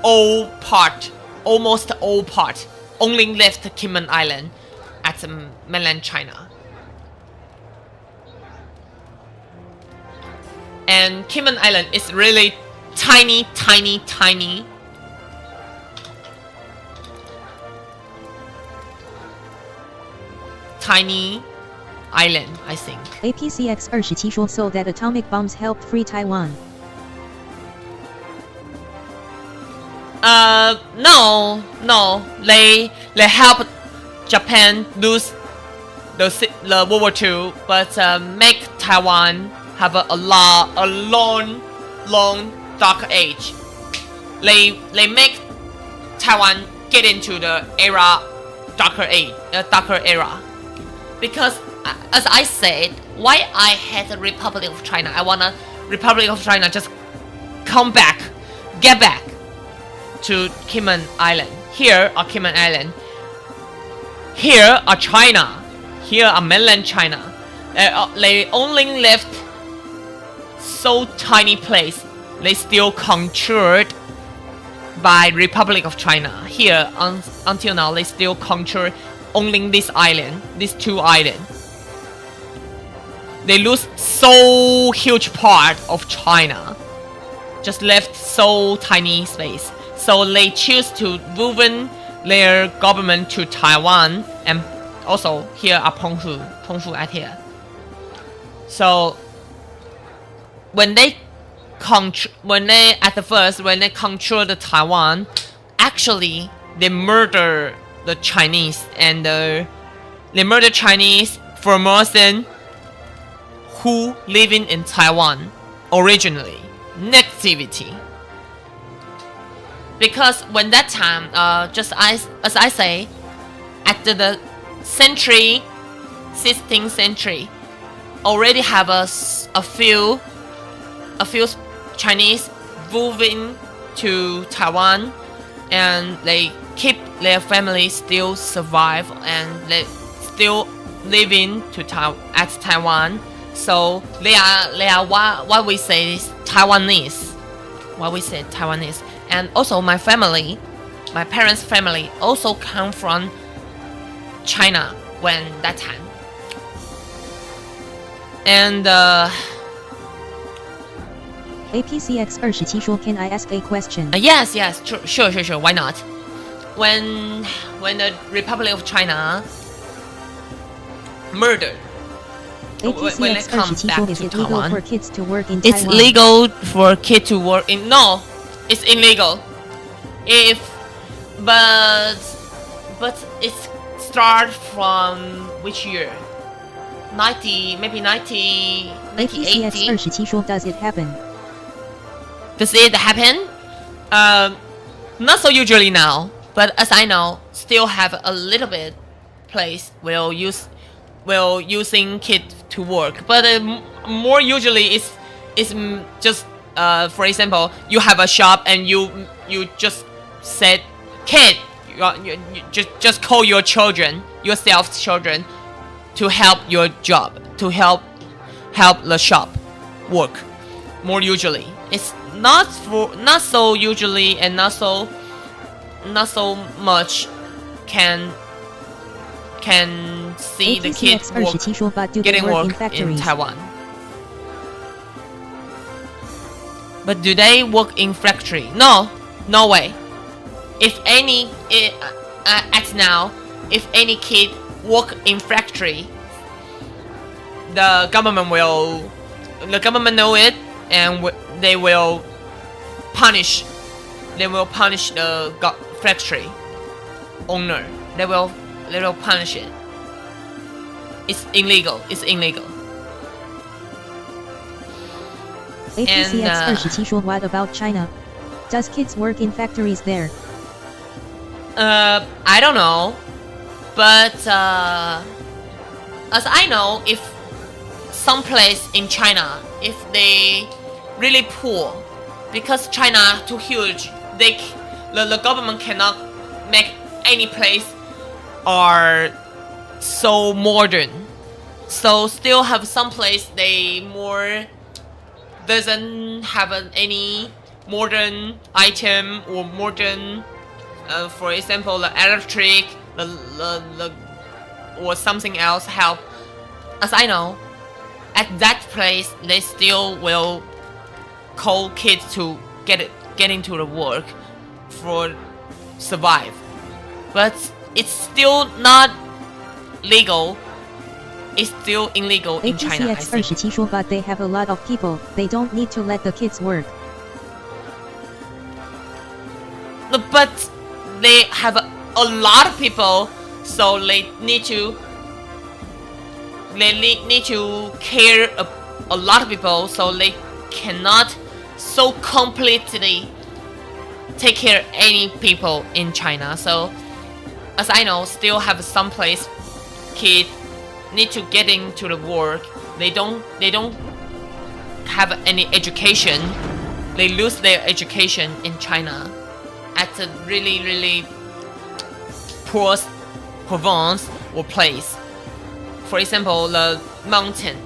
almost all part. Only left Kinmen Island at mainland China. And Kinmen Island is really tiny island, I think. APCX 27说 so that atomic bombs helped free Taiwan. No. They helped Japan lose the World War II, but make Taiwan have a long dark age. They make Taiwan get into the darker era. Because as I said, why I hate the Republic of China? I wanna Republic of China just get back to Kinmen Island. Here are Kinmen Island. Here are China. Here are mainland China. They only left so tiny place. They still controlled by Republic of China. Here until now, they still control only this island, these two islands. They lose so huge part of China. Just left so tiny space. So they choose to move in their government to Taiwan, and also here are Penghu at here. So when they control the Taiwan, actually they murder the Chinese, and they murder Chinese Formosan who living in Taiwan originally. Negativity. Because when that time, just as I say, at the 16th century, already have a few Chinese moving to Taiwan, and they keep their family still survive, and they still living at Taiwan. So they are what we say is Taiwanese. What we say Taiwanese. And also my parents' family also come from China when that time. And APCX 27说 can I ask a question? Yes, sure, why not? When the Republic of China murdered, when they come back to Taiwan, for kids to work in it's Taiwan? legal for kids to work in. No, it's illegal. But it starts from which year? 1980. APCX 27说 does it happen? Does it happen? Not so usually now, but as I know, still have a little bit place will using kids to work, but more usually it's just for example, you have a shop and you just said, kid, you just call your children to help your job, to help the shop work. More usually, it's not so usually and not so much can see the kids getting work in Taiwan. But do they work in factory? No way. If any at now, if any kid work in factory, the government know it, and they will punish the factory owner. They will punish it. It's illegal. APCX27 说 What about China? Does kids work in factories there? I don't know, but as I know, if some place in China, if they really poor, because China too huge, the government cannot make any place are so modern. So still have some place they more doesn't have any modern item or modern, for example, the electric, the or something else help. As I know, at that place they still will call kids to get into the work for survive, but it's still not legal. It's still illegal in China, I think. APCX27 说 But they have a lot of people. They don't need to let the kids work. But they have a lot of people, so they need to care a lot of people, so they cannot so completely take care of any people in China. So as I know, still have some place kids need to get into the work. They don't have any education. They lose their education in China at a really poor province or place. For example, the mountain,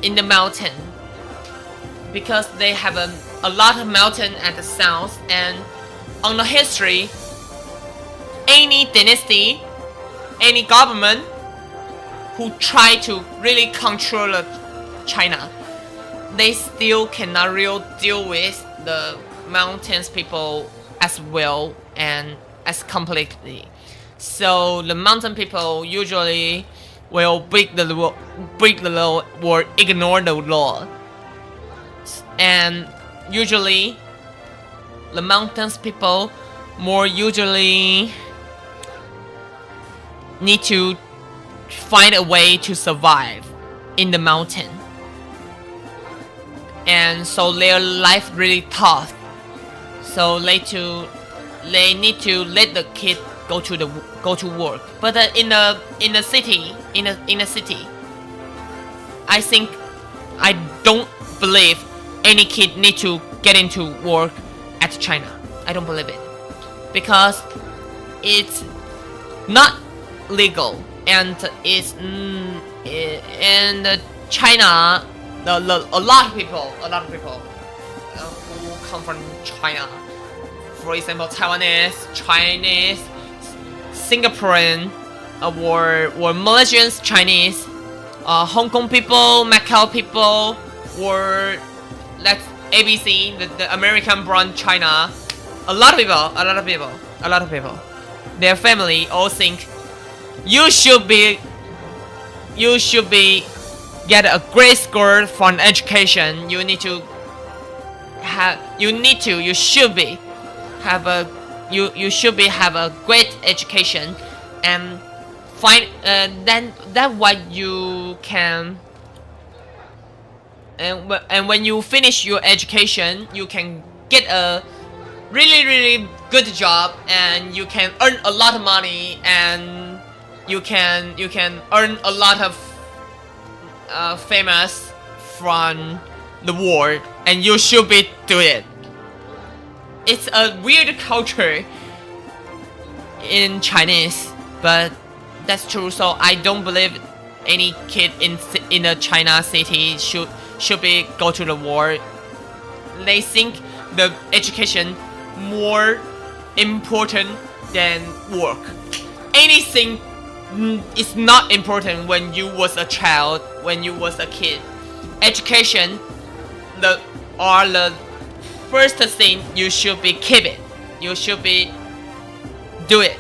because they have a lot of mountain at the south, and on the history, any dynasty, any government who try to really control China, they still cannot really deal with the mountains people as well and as completely. So the mountain people usually will break the law or ignore the law, and usually the mountains people more usually need to find a way to survive in the mountain, and so their life really tough. So they need to let the kid go to work. But in the city, I don't believe any kid need to get into work at China. I don't believe it, because it's not legal, and it's and China, a lot of people who come from China, for example, Taiwanese, Chinese, Singaporean, or Malaysians, Chinese, Hong Kong people, Macau people, or that's ABC, the American born China. A lot of people, their family all think you should be get a great score from education. You should have a great education, and find then that what you can, and when you finish your education, you can get a really good job, and you can earn a lot of money, and you can earn a lot of famous from the world, and you should be do it. It's a weird culture in Chinese, but that's true. So I don't believe any kid in a China city should be go to the war. They think the education more important than work. Anything is not important when you was a child, when you was a kid. Education are the first thing you should be keep it. You should be do it.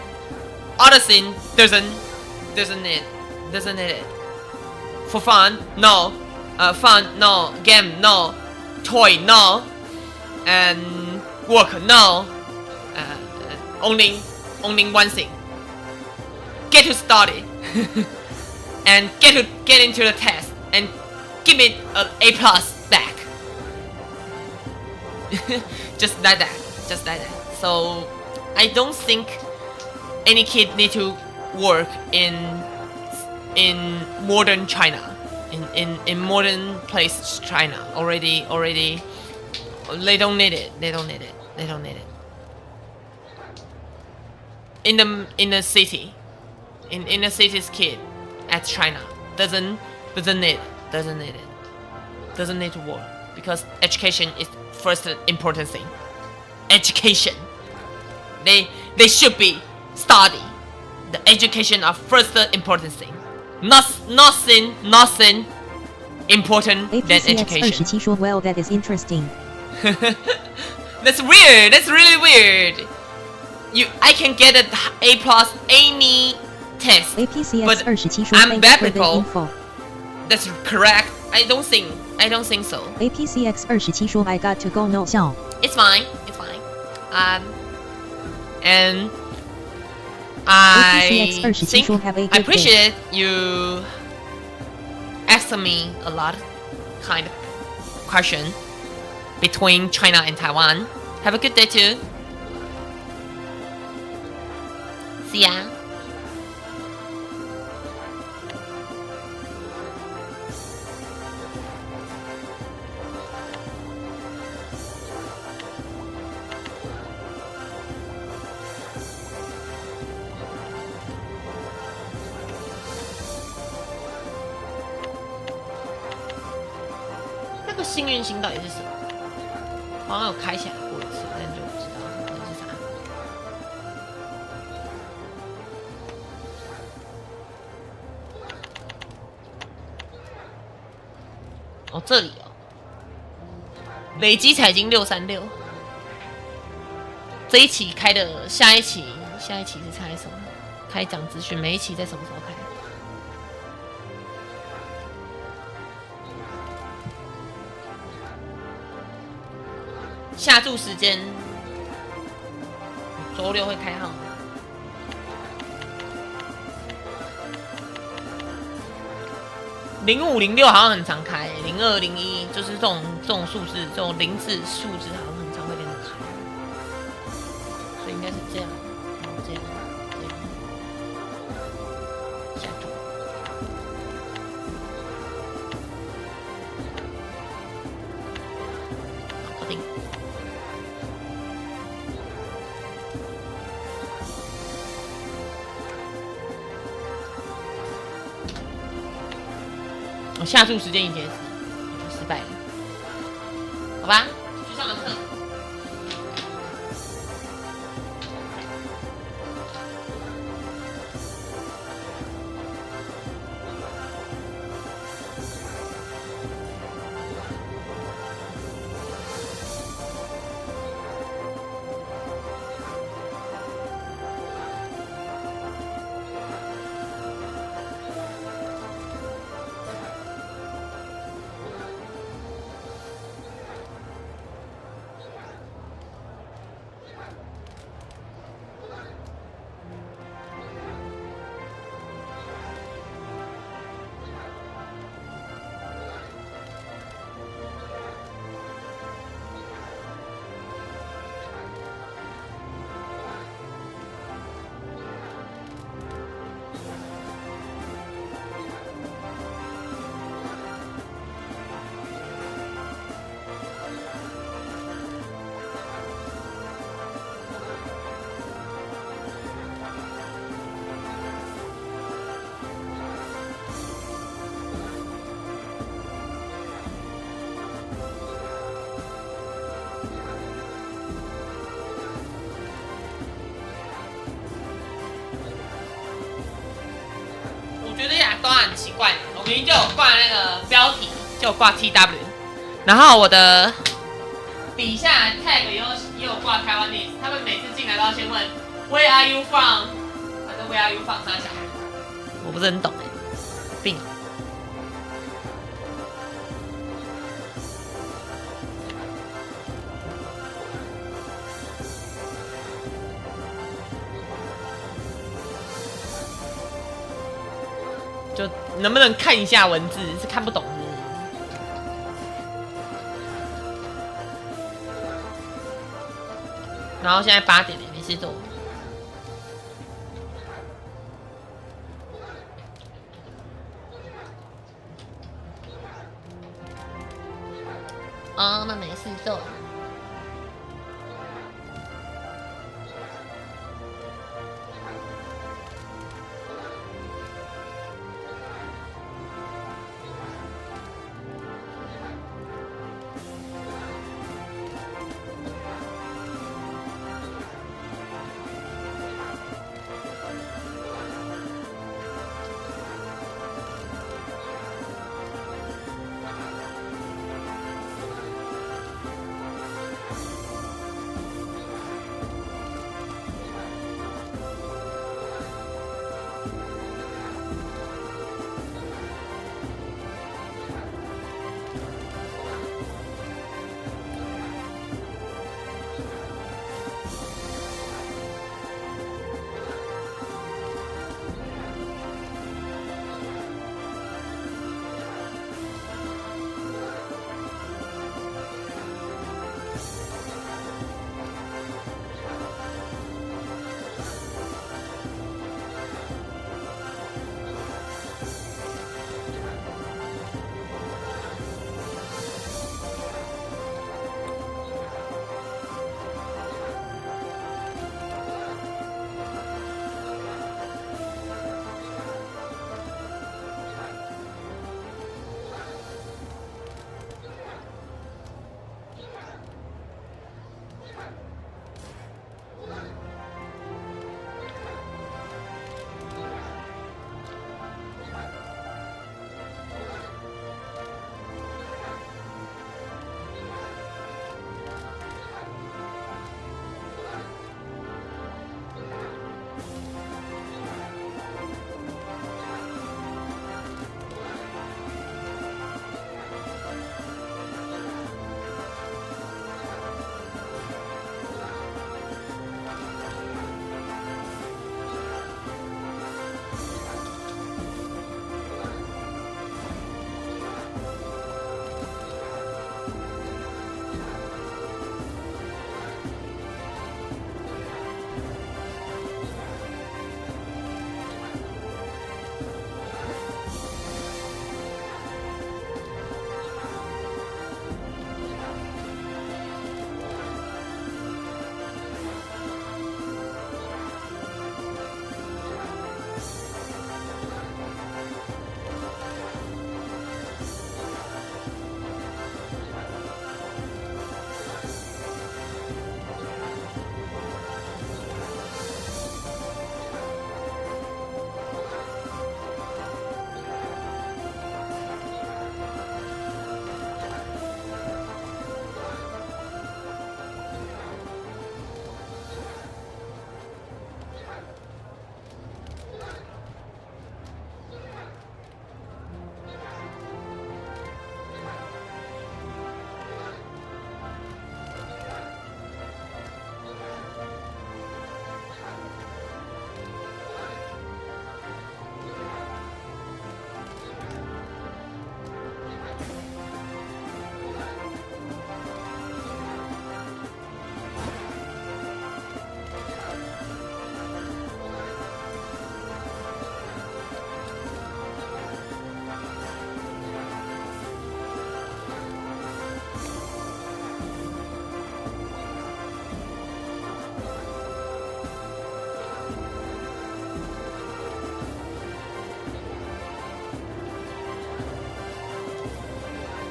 Other thing doesn't need it. For fun, no. Fun, no. Game, no. Toy, no. And work, no. Only one thing. Get to study and get into the test and give me an A+ back. Just like that. So I don't think any kid need to work in modern China, in modern place China already. They don't need it. In the city, in the city's kid at China doesn't need it. Doesn't need to work because education is first important thing. Education. They should be study. The education are first important thing. Nothing important than education. APCX 27说 Well, that is interesting. That's weird. That's really weird. I can get an A+ any test, APCX but 27说 I'm Thanks for the biblical. info. That's correct. I don't think so. APCX 27说 I got to go no 笑 It's fine. And I APCX think 27说 Have a I good day. appreciate you asking me a lot kind of question between China and Taiwan. Have a good day too. See ya.那个幸运星到底是什么？好像有开起来过一次，但就不知道那是啥。哦，这里哦，累积彩金636。这一期开的，下一期是开什么？开奖资讯，每一期在什么时候开？下注时间，周六会开号。0506好像很常开，0201就是这种数字，这种零字数字好像很常会连着开，所以应该是这样，然后这样下注。好，搞定。下注时间已经失败了，好吧，去上个课。都很奇怪，我明明就有挂那个标题，就有挂 TW， 然后我的底下 tag 也有挂台湾历史，他们每次进来都要先问 Where are you from？ 反正 Where are you from 他小孩，我不是很懂病。就能不能看一下文字？是看不懂是不是？然后现在8点了，没事做。哦，那没事做。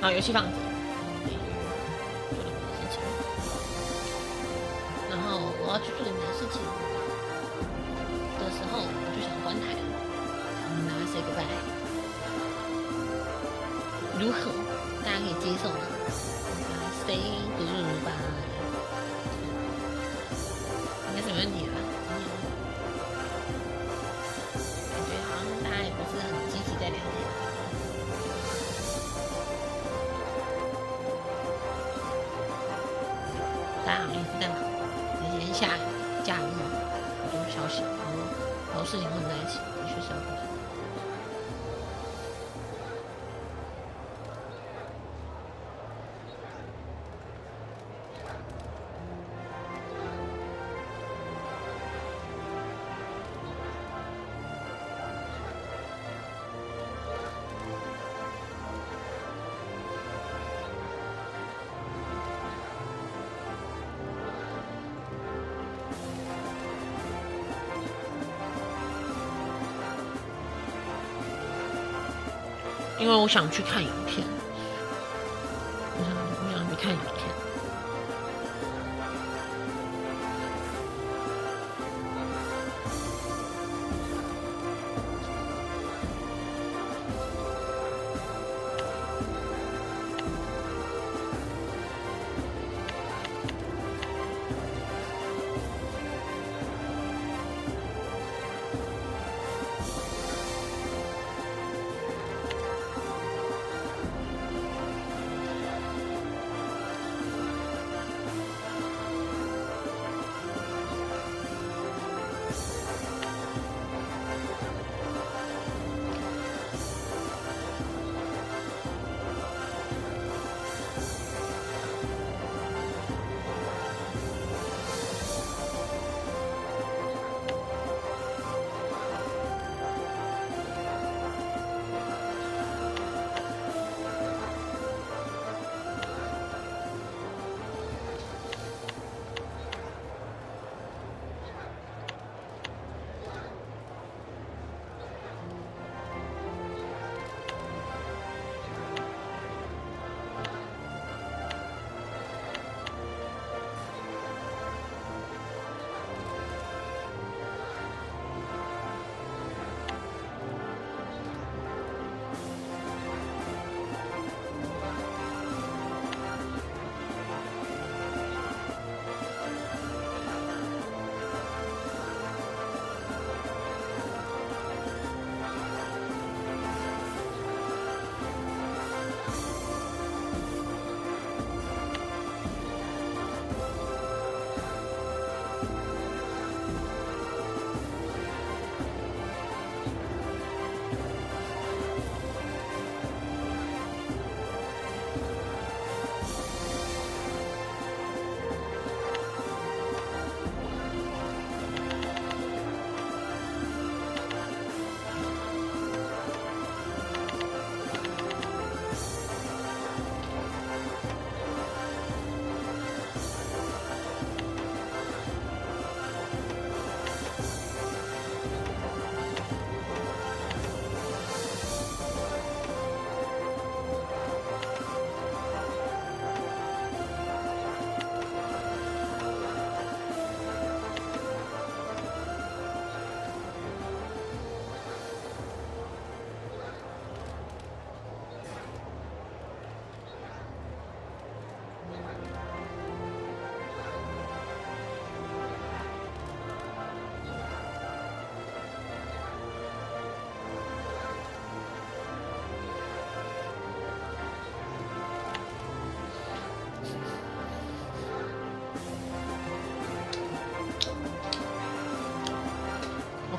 然后游戏放着，做你们的事情，然后我要去做你们的事情的时候，我就想关台了，跟大家 say goodbye。如何？大家可以接受吗？Say goodbye， 应该是没问题了。感觉好像大家也不是很积极在聊天。大家好，你是在忙？今天下假日，好多消息，好多事情混在一起，的确是要困难。因为我想去看影片，我想去看影片。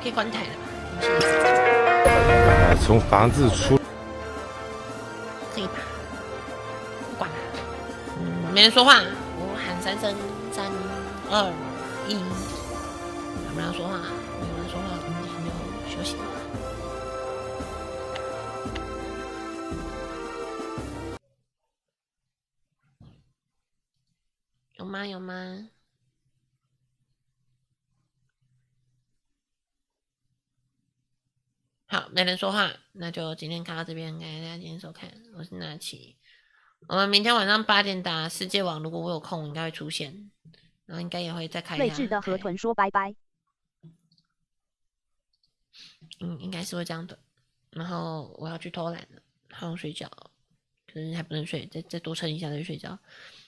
可以关台了吧？从房子出，可以吧？不管了。没人说话，我喊3声，3、2、1。没人说话，没有人说话，我们就休息。有吗？有吗？好，没人说话，那就今天看到这边，感谢大家今天收看，我是娜祈。我们明天晚上8点打世界网，如果我有空，应该会出现，然后应该也会再开一下。睿智的河豚说拜拜。应该是会这样的。然后我要去偷懒了，好想睡觉。可是还不能睡，再多撑一下再去睡觉。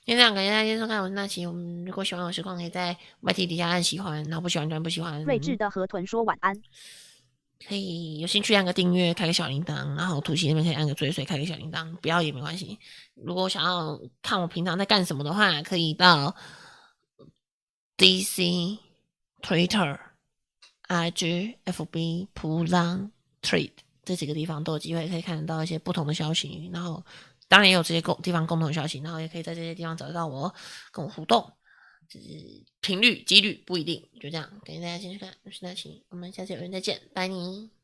今天这样，感谢大家今天收看，我是娜琪。我们如果喜欢我的实况，可以在 YT 底下按喜欢，然后不喜欢就按不喜欢。睿智的河豚说晚安。可以有兴趣按个订阅，开个小铃铛，然后图形那边可以按个追随，开个小铃铛，不要也没关系。如果想要看我平常在干什么的话，可以到 DC、Twitter、IG、FB、噗浪、Tweet 这几个地方都有机会可以看得到一些不同的消息，然后当然也有这些地方共同的消息，然后也可以在这些地方找到我，跟我互动。只是频率、几率不一定，就这样。感谢大家继续看，我是娜琪，我们下次有缘再见，拜你。